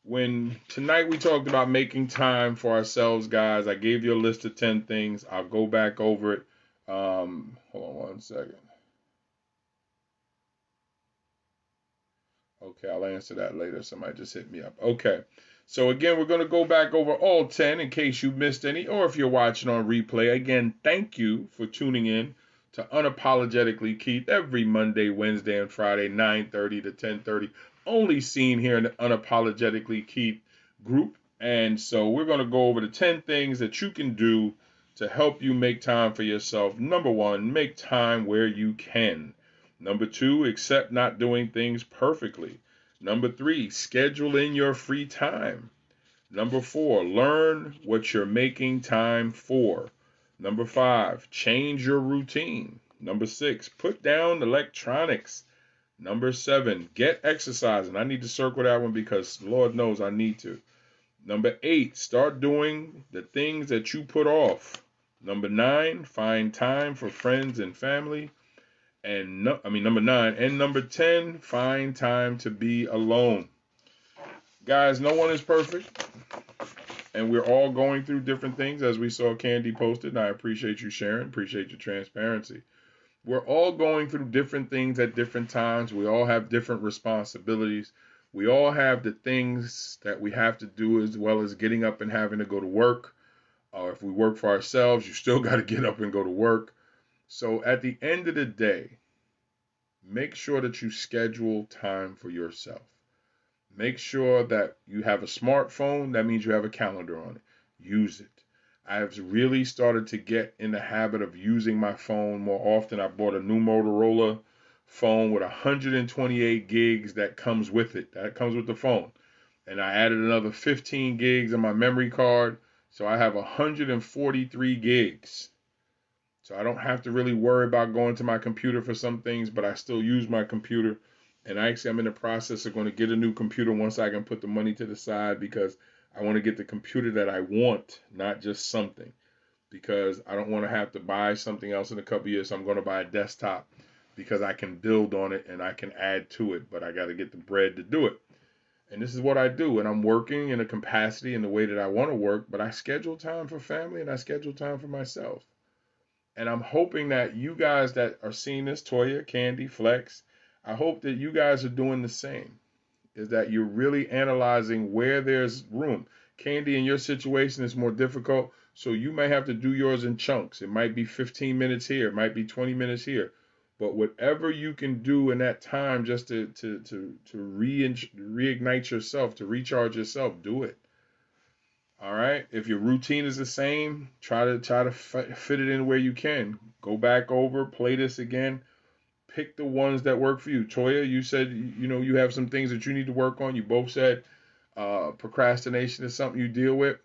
when tonight we talked about making time for ourselves, guys, I gave you a list of 10 things. I'll go back over it. Hold on one second. Okay, I'll answer that later. Somebody just hit me up. Okay. So again, we're going to go back over all 10 in case you missed any, or if you're watching on replay. Again, thank you for tuning in to Unapologetically Keith every Monday, Wednesday, and Friday, 9:30 to 10:30. Only seen here in the Unapologetically Keith group. And so we're going to go over the 10 things that you can do to help you make time for yourself. Number 1, make time where you can. Number 2, accept not doing things perfectly. Number 3, schedule in your free time. Number 4, learn what you're making time for. Number 5, change your routine. Number 6, put down electronics. Number 7, get exercising. I need to circle that one because Lord knows I need to. Number 8, start doing the things that you put off. Number 9, find time for friends and family. Number 9. And number 10, find time to be alone. Guys, no one is perfect. And we're all going through different things, as we saw Candy posted. And I appreciate you sharing, appreciate your transparency. We're all going through different things at different times. We all have different responsibilities. We all have the things that we have to do, as well as getting up and having to go to work. Or if we work for ourselves, you still got to get up and go to work. So at the end of the day, make sure that you schedule time for yourself. Make sure that you have a smartphone. That means you have a calendar on it. Use it. I've really started to get in the habit of using my phone more often. I bought a new Motorola phone with 128 gigs that comes with it. That comes with the phone. And I added another 15 gigs on my memory card. So I have 143 gigs. So I don't have to really worry about going to my computer for some things, but I still use my computer. And actually, I'm in the process of going to get a new computer once I can put the money to the side, because I want to get the computer that I want, not just something. Because I don't want to have to buy something else in a couple years. So I'm going to buy a desktop because I can build on it and I can add to it, but I got to get the bread to do it. And this is what I do. And I'm working in a capacity in the way that I want to work, but I schedule time for family and I schedule time for myself. And I'm hoping that you guys that are seeing this, Toya, Candy, Flex, I hope that you guys are doing the same. Is that you're really analyzing where there's room. Candy, in your situation, is more difficult, so you may have to do yours in chunks. It might be 15 minutes here, it might be 20 minutes here. But whatever you can do in that time just to reignite yourself, to recharge yourself, do it. All right. If your routine is the same, try to fit it in where you can. Go back over, play this again. Pick the ones that work for you. Toya, you said you have some things that you need to work on. You both said procrastination is something you deal with.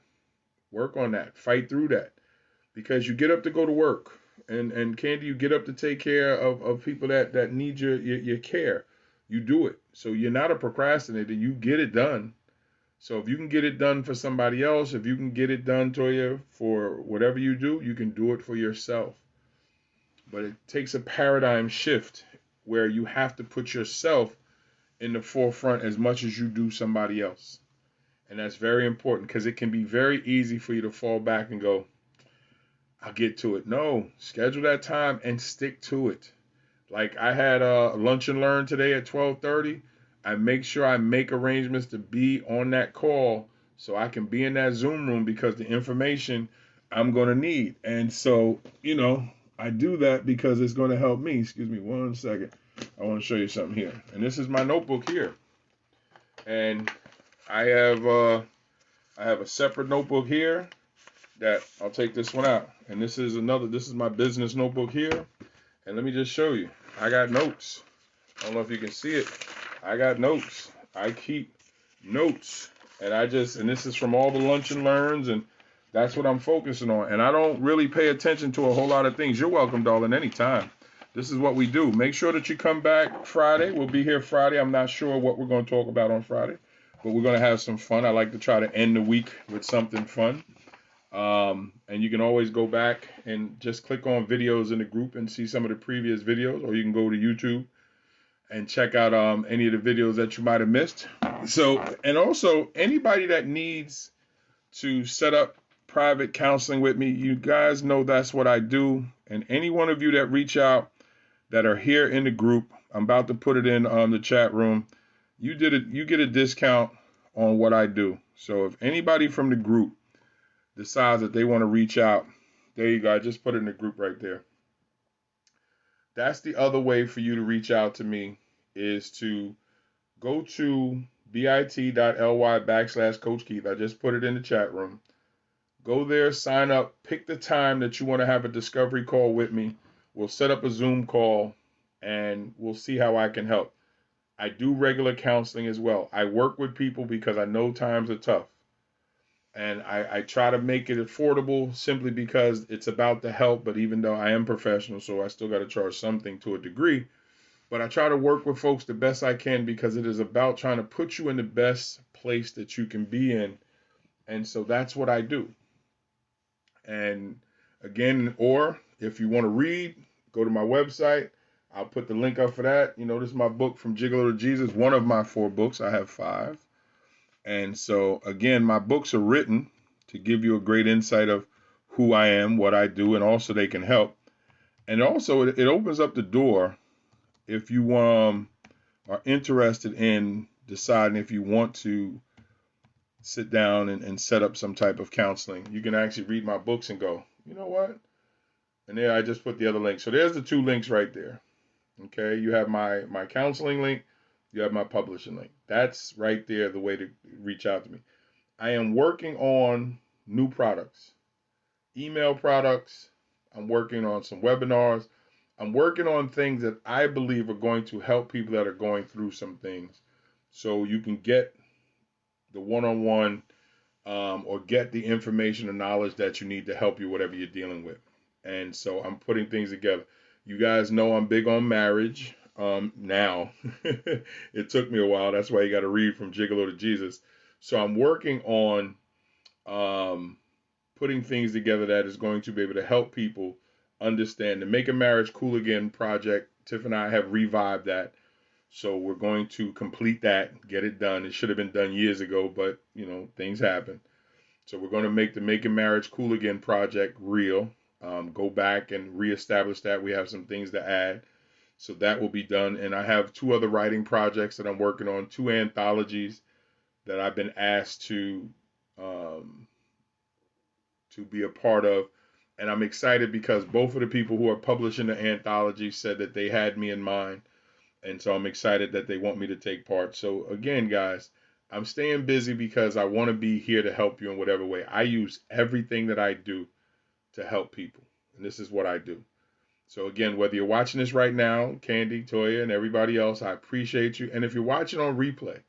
Work on that. Fight through that because you get up to go to work, and Candy, you get up to take care of people that need your care. You do it. So you're not a procrastinator. You get it done. So if you can get it done for somebody else, if you can get it done, Toya, for whatever you do, you can do it for yourself. But it takes a paradigm shift where you have to put yourself in the forefront as much as you do somebody else. And that's very important because it can be very easy for you to fall back and go, I'll get to it. No, schedule that time and stick to it. Like I had a lunch and learn today at 12:30. I make sure I make arrangements to be on that call so I can be in that Zoom room because the information I'm going to need. And so, I do that because it's going to help me. Excuse me one second. I want to show you something here. And this is my notebook here. And I have a separate notebook here that I'll take this one out. And this is my business notebook here. And let me just show you. I got notes. I don't know if you can see it. I got notes. I keep notes. And this is from all the lunch and learns, and that's what I'm focusing on. And I don't really pay attention to a whole lot of things. You're welcome, darling, anytime. This is what we do. Make sure that you come back Friday. We'll be here Friday. I'm not sure what we're going to talk about on Friday, but we're going to have some fun. I like to try to end the week with something fun. And you can always go back and just click on videos in the group and see some of the previous videos, or you can go to YouTube and check out any of the videos that you might have missed. So, and also anybody that needs to set up private counseling with me, you guys know that's what I do. And any one of you that reach out that are here in the group, I'm about to put it in the chat room. You get a discount on what I do. So if anybody from the group decides that they want to reach out, there you go. I just put it in the group right there. That's the other way for you to reach out to me, is to go to bit.ly/Coach Keith. I just put it in the chat room. Go there, sign up, pick the time that you want to have a discovery call with me. We'll set up a Zoom call and we'll see how I can help. I do regular counseling as well. I work with people because I know times are tough. And I try to make it affordable simply because it's about the help. But even though I am professional, so I still got to charge something to a degree. But I try to work with folks the best I can because it is about trying to put you in the best place that you can be in. And so that's what I do. And again, or if you want to read, go to my website. I'll put the link up for that. This is my book, From Gigolo to Jesus, one of my 4 books. I have 5. And so, again, my books are written to give you a great insight of who I am, what I do, and also they can help. And also, it opens up the door if you are interested in deciding if you want to sit down and set up some type of counseling. You can actually read my books and go, you know what? And there I just put the other link. So there's the 2 links right there. Okay, you have my counseling link. You have my publishing link. That's right there, the way to reach out to me. I am working on new products, email products. I'm working on some webinars. I'm working on things that I believe are going to help people that are going through some things. So you can get the one-on-one or get the information and knowledge that you need to help you, whatever you're dealing with. And so I'm putting things together. You guys know I'm big on marriage. Now, it took me a while. That's why you got to read From Gigolo to Jesus. So I'm working on putting things together that is going to be able to help people understand the Make a Marriage Cool Again project. Tiff and I have revived that. So we're going to complete that, get it done. It should have been done years ago, but, things happen. So we're going to make the Make a Marriage Cool Again project real. Go back and reestablish that. We have some things to add. So that will be done. And I have 2 other writing projects that I'm working on, 2 anthologies that I've been asked to be a part of. And I'm excited because both of the people who are publishing the anthology said that they had me in mind. And so I'm excited that they want me to take part. So again, guys, I'm staying busy because I want to be here to help you in whatever way. I use everything that I do to help people. And this is what I do. So again, whether you're watching this right now, Candy, Toya, and everybody else, I appreciate you. And if you're watching on replay,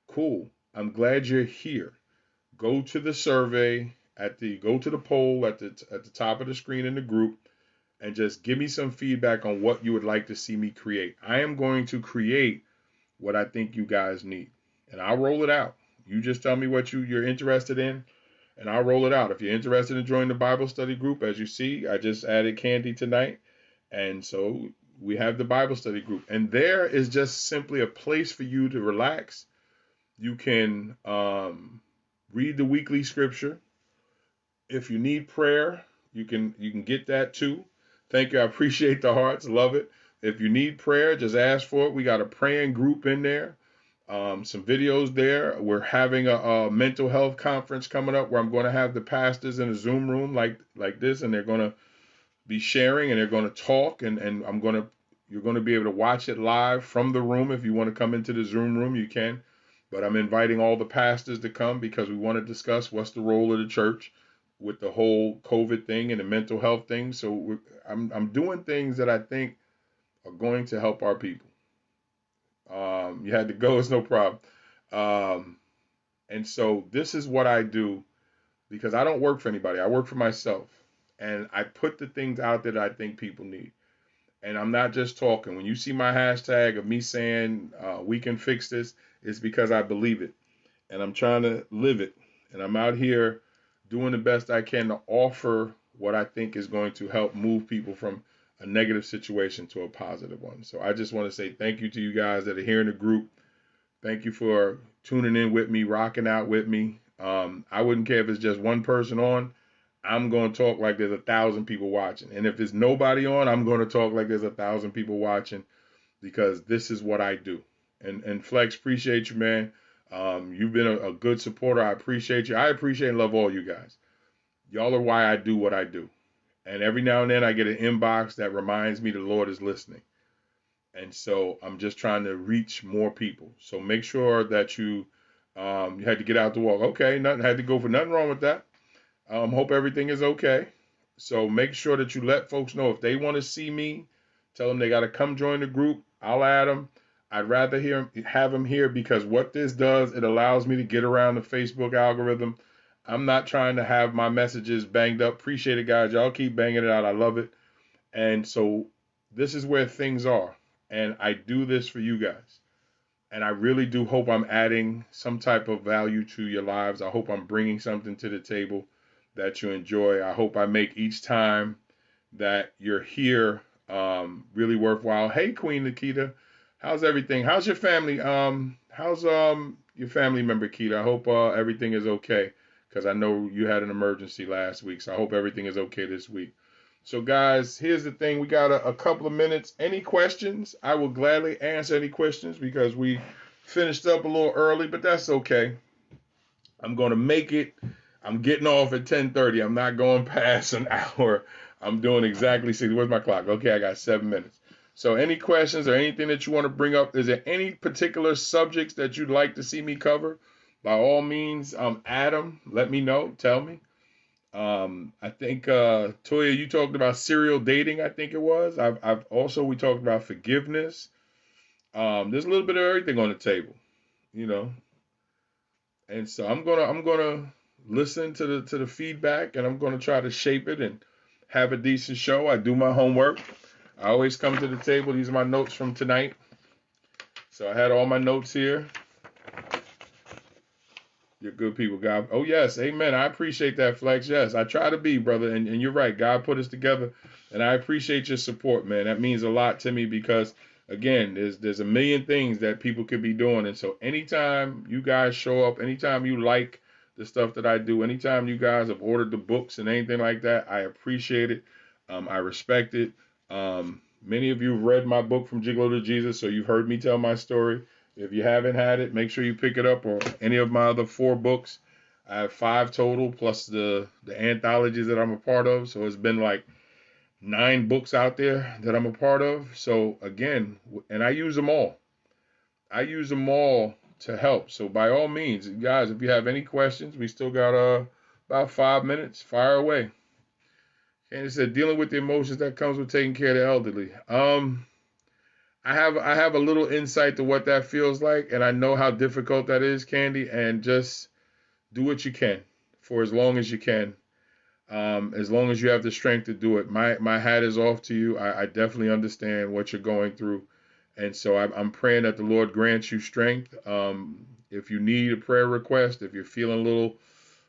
cool. I'm glad you're here. Go to the survey go to the poll at the top of the screen in the group and just give me some feedback on what you would like to see me create. I am going to create what I think you guys need, and I'll roll it out. You just tell me what you're interested in, and I'll roll it out. If you're interested in joining the Bible study group, as you see, I just added Candy tonight, and so we have the Bible study group, and there is just simply a place for you to relax. You can read the weekly scripture. If you need prayer, you can get that too. Thank you. I appreciate the hearts. Love it. If you need prayer, just ask for it. We got a praying group in there. Some videos there. We're having a mental health conference coming up where I'm going to have the pastors in a Zoom room like this, and they're going to be sharing and they're going to talk, and you're going to be able to watch it live from the room. If you want to come into the Zoom room, you can. But I'm inviting all the pastors to come because we want to discuss what's the role of the church with the whole COVID thing and the mental health thing. So I'm doing things that I think are going to help our people. You had to go, it's no problem. And so this is what I do because I don't work for anybody. I work for myself. And I put the things out there that I think people need. And I'm not just talking. When you see my hashtag of me saying we can fix this, it's because I believe it. And I'm trying to live it. And I'm out here doing the best I can to offer what I think is going to help move people from a negative situation to a positive one. So I just want to say thank you to you guys that are here in the group. Thank you for tuning in with me, rocking out with me. I wouldn't care if it's just one person on. I'm going to talk like there's 1,000 people watching. And if there's nobody on, I'm going to talk like there's 1,000 people watching because this is what I do. And Flex, appreciate you, man. You've been a good supporter. I appreciate you. I appreciate and love all you guys. Y'all are why I do what I do. And every now and then I get an inbox that reminds me the Lord is listening. And so I'm just trying to reach more people. So make sure that you had to get out the walk. Okay, nothing had to go for nothing wrong with that. Hope everything is okay. So make sure that you let folks know if they want to see me, tell them they got to come join the group. I'll add them. I'd rather have them here because what this does, it allows me to get around the Facebook algorithm. I'm not trying to have my messages banged up. Appreciate it, guys. Y'all keep banging it out. I love it. And so this is where things are. And I do this for you guys. And I really do hope I'm adding some type of value to your lives. I hope I'm bringing something to the table that you enjoy. I hope I make each time that you're here really worthwhile. Hey, Queen Nikita, how's everything? How's your family? How's your family member, Keita? I hope everything is okay because I know you had an emergency last week. So I hope everything is okay this week. So, guys, here's the thing. We got a couple of minutes. Any questions? I will gladly answer any questions because we finished up a little early, but that's okay. I'm going to make it. I'm getting off at 10:30. I'm not going past an hour. I'm doing exactly 60. Where's my clock? Okay, I got 7 minutes. So any questions or anything that you want to bring up? Is there any particular subjects that you'd like to see me cover? By all means, Adam, let me know. Tell me. I think Toya, you talked about serial dating. I think it was. I've also we talked about forgiveness. There's a little bit of everything on the table, you know. And so I'm gonna listen to the feedback, and I'm gonna try to shape it and have a decent show. I do my homework. I always come to the table. These are my notes from tonight. So I had all my notes here. You're good people, God. Oh, yes. Amen. I appreciate that, Flex. Yes, I try to be, brother. And you're right. God put us together. And I appreciate your support, man. That means a lot to me because, again, there's a million things that people could be doing. And so anytime you guys show up, anytime you like the stuff that I do, anytime you guys have ordered the books and anything like that, I appreciate it. I respect it. Many of you have read my book, From Gigolo to Jesus, so you've heard me tell my story. If you haven't had it, make sure you pick it up, or any of my other 4 books. I have 5 total, plus the anthologies that I'm a part of. So it's been like 9 books out there that I'm a part of. So again, and I use them all. I use them all to help. So by all means, guys, if you have any questions, we still got about 5 minutes. Fire away. Candy said, dealing with the emotions that comes with taking care of the elderly. I have a little insight to what that feels like, and I know how difficult that is, Candy. And just do what you can for as long as you can. As long as you have the strength to do it. My hat is off to you. I definitely understand what you're going through. And so I'm praying that the Lord grants you strength. If you need a prayer request, if you're feeling a little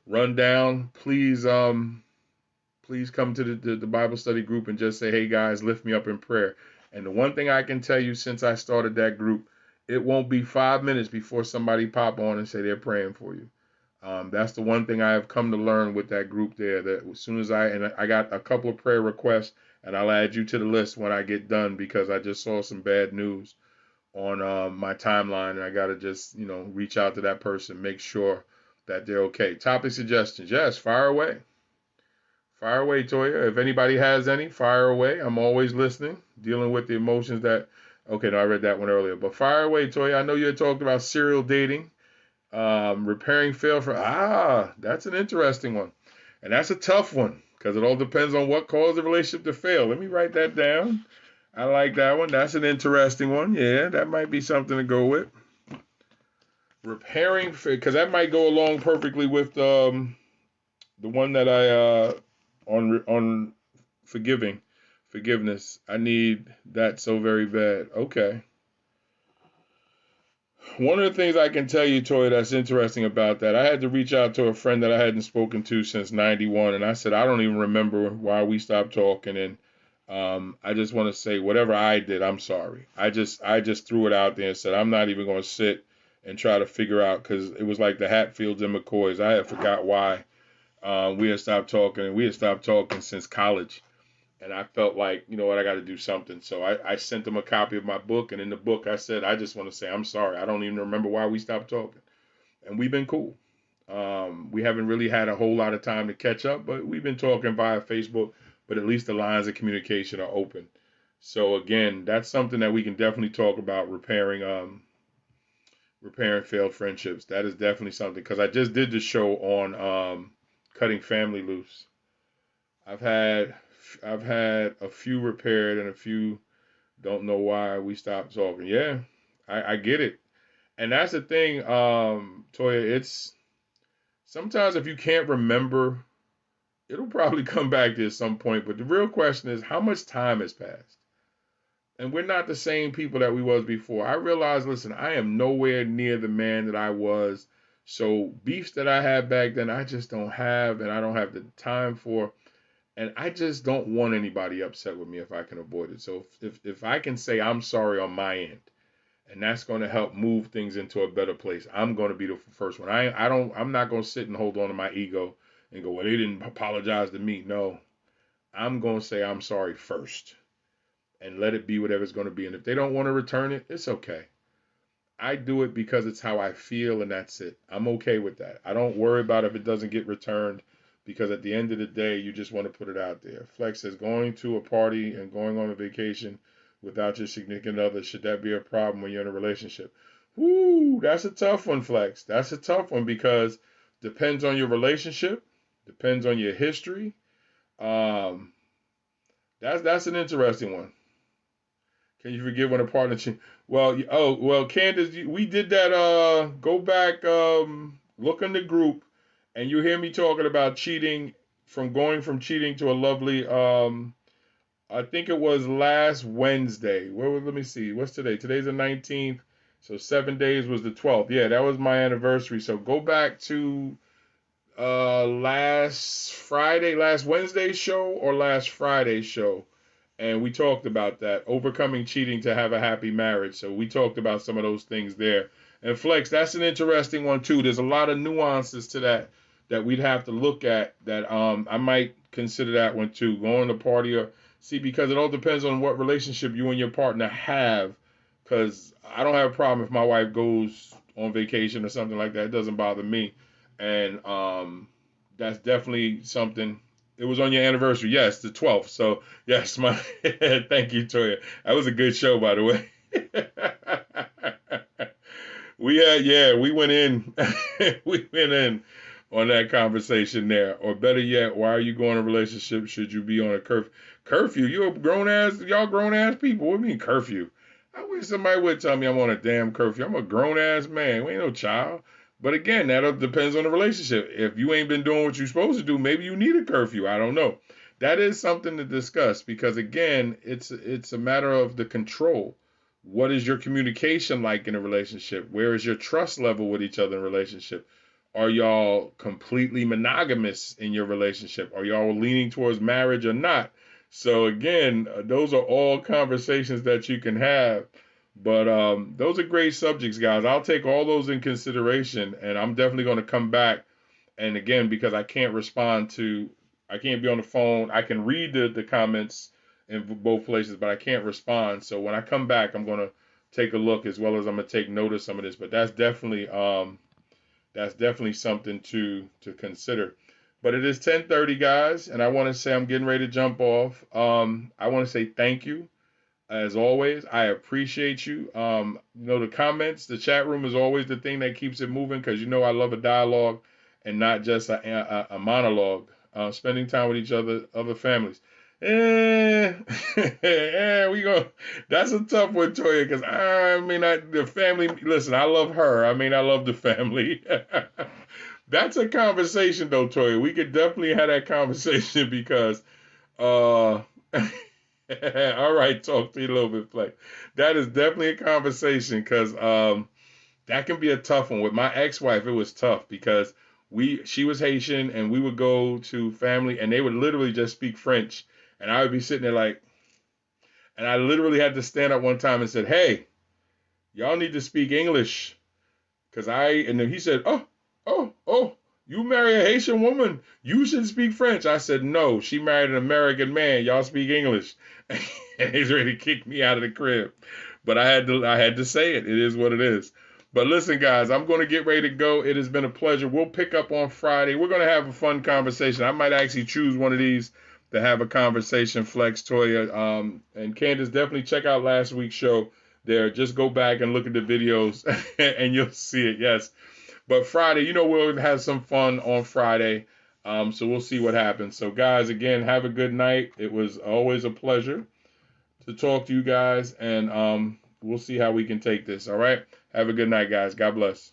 run down, please come to the Bible study group and just say, hey guys, lift me up in prayer. And the one thing I can tell you since I started that group, it won't be 5 minutes before somebody pop on and say they're praying for you. That's the one thing I have come to learn with that group there, that as soon as I got a couple of prayer requests, and I'll add you to the list when I get done, because I just saw some bad news on my timeline, and I got to just, reach out to that person, make sure that they're okay. Topic suggestions. Yes, fire away. Fire away, Toya. If anybody has any, fire away. I'm always listening, dealing with the emotions that, okay, no, I read that one earlier, but fire away, Toya. I know you had talked about serial dating. Repairing fail for, that's an interesting one. And that's a tough one, because it all depends on what caused the relationship to fail. Let me write that down. I like that one. That's an interesting one. Yeah, that might be something to go with. Repairing, because that might go along perfectly with the one that I on forgiveness. I need that so very bad. Okay. One of the things I can tell you, Toy, that's interesting about that, I had to reach out to a friend that I hadn't spoken to since 91, and I said, I don't even remember why we stopped talking, and I just want to say, whatever I did, I'm sorry. I just threw it out there and said, I'm not even going to sit and try to figure out, because it was like the Hatfields and McCoys. I had forgot why we had stopped talking, and we had stopped talking since college. And I felt like, you know what, I got to do something. So I sent them a copy of my book. And in the book, I said, I just want to say, I'm sorry. I don't even remember why we stopped talking. And we've been cool. We haven't really had a whole lot of time to catch up, but we've been talking via Facebook. But at least the lines of communication are open. So, again, that's something that we can definitely talk about, repairing failed friendships. That is definitely something. Because I just did the show on cutting family loose. I've had a few repaired and a few don't know why we stopped talking. Yeah, I get it. And that's the thing, Toya, it's sometimes if you can't remember, it'll probably come back to you at some point. But the real question is, how much time has passed? And we're not the same people that we was before. I realize, listen, I am nowhere near the man that I was. So beefs that I had back then, I just don't have, and I don't have the time for. And I just don't want anybody upset with me if I can avoid it. So if I can say I'm sorry on my end, and that's going to help move things into a better place, I'm going to be the first one. I'm not going to sit and hold on to my ego and go, well, they didn't apologize to me. No, I'm going to say I'm sorry first and let it be whatever it's going to be. And if they don't want to return it, it's okay. I do it because it's how I feel, and that's it. I'm okay with that. I don't worry about if it doesn't get returned, because at the end of the day, you just want to put it out there. Flex says, going to a party and going on a vacation without your significant other, should that be a problem when you're in a relationship? Woo, that's a tough one, Flex. That's a tough one, because depends on your relationship, depends on your history. That's an interesting one. Can you forgive when a partner well, Candace, we did that. Go back, look in the group, and you hear me talking about cheating, going from cheating to a lovely. I think it was last Wednesday. Let me see. What's today? Today's the 19th. So 7 days was the 12th. Yeah, that was my anniversary. So go back to last Wednesday's show or last Friday's show. And we talked about that, overcoming cheating to have a happy marriage. So we talked about some of those things there. And Flex, that's an interesting one too. There's a lot of nuances to that we'd have to look at. That I might consider that one too. Going to party or because it all depends on what relationship you and your partner have. Because I don't have a problem if my wife goes on vacation or something like that. It doesn't bother me. And that's definitely something. It was on your anniversary. Yes, the 12th. So, yes, thank you, Toya. That was a good show, by the way. We went in, we went in on that conversation there. Or better yet, why are you going in a relationship? Should you be on a curfew? You a y'all grown ass people. What do you mean curfew? I wish somebody would tell me I'm on a damn curfew. I'm a grown ass man. We ain't no child. But again, that depends on the relationship. If you ain't been doing what you're supposed to do, maybe you need a curfew. I don't know. That is something to discuss because again, it's a matter of the control. What is your communication like in a relationship? Where is your trust level with each other in a relationship? Are y'all completely monogamous in your relationship? Are y'all leaning towards marriage or not? So again, those are all conversations that you can have. But those are great subjects, guys. I'll take all those in consideration, and I'm definitely going to come back. And again, because I can't be on the phone. I can read the comments in both places, but I can't respond. So when I come back, I'm going to take a look as well as I'm going to take note of some of this. But that's definitely something to consider. But it is 10:30, guys, and I want to say I'm getting ready to jump off. I want to say thank you. As always, I appreciate you. The comments, the chat room is always the thing that keeps it moving because I love a dialogue and not just a monologue. Spending time with each other families. We go. That's a tough one, Toya, because the family. Listen, I love her. I love the family. That's a conversation, though, Toya. We could definitely have that conversation because. All right, talk to you a little bit, Play. That is definitely a conversation because that can be a tough one. With my ex-wife, it was tough because she was Haitian and we would go to family and they would literally just speak French. And I would be sitting there like, and I literally had to stand up one time and said, "Hey, y'all need to speak English." And then he said, oh, you marry a Haitian woman. You should speak French. I said, no, she married an American man. Y'all speak English. And he's ready to kick me out of the crib. But I had to say it. It is what it is. But listen, guys, I'm going to get ready to go. It has been a pleasure. We'll pick up on Friday. We're going to have a fun conversation. I might actually choose one of these to have a conversation, Flex, Toya. And Candace, definitely check out last week's show there. Just go back and look at the videos and you'll see it. Yes. But Friday, we'll have some fun on Friday. So we'll see what happens. So guys, again, have a good night. It was always a pleasure to talk to you guys. And we'll see how we can take this. All right. Have a good night, guys. God bless.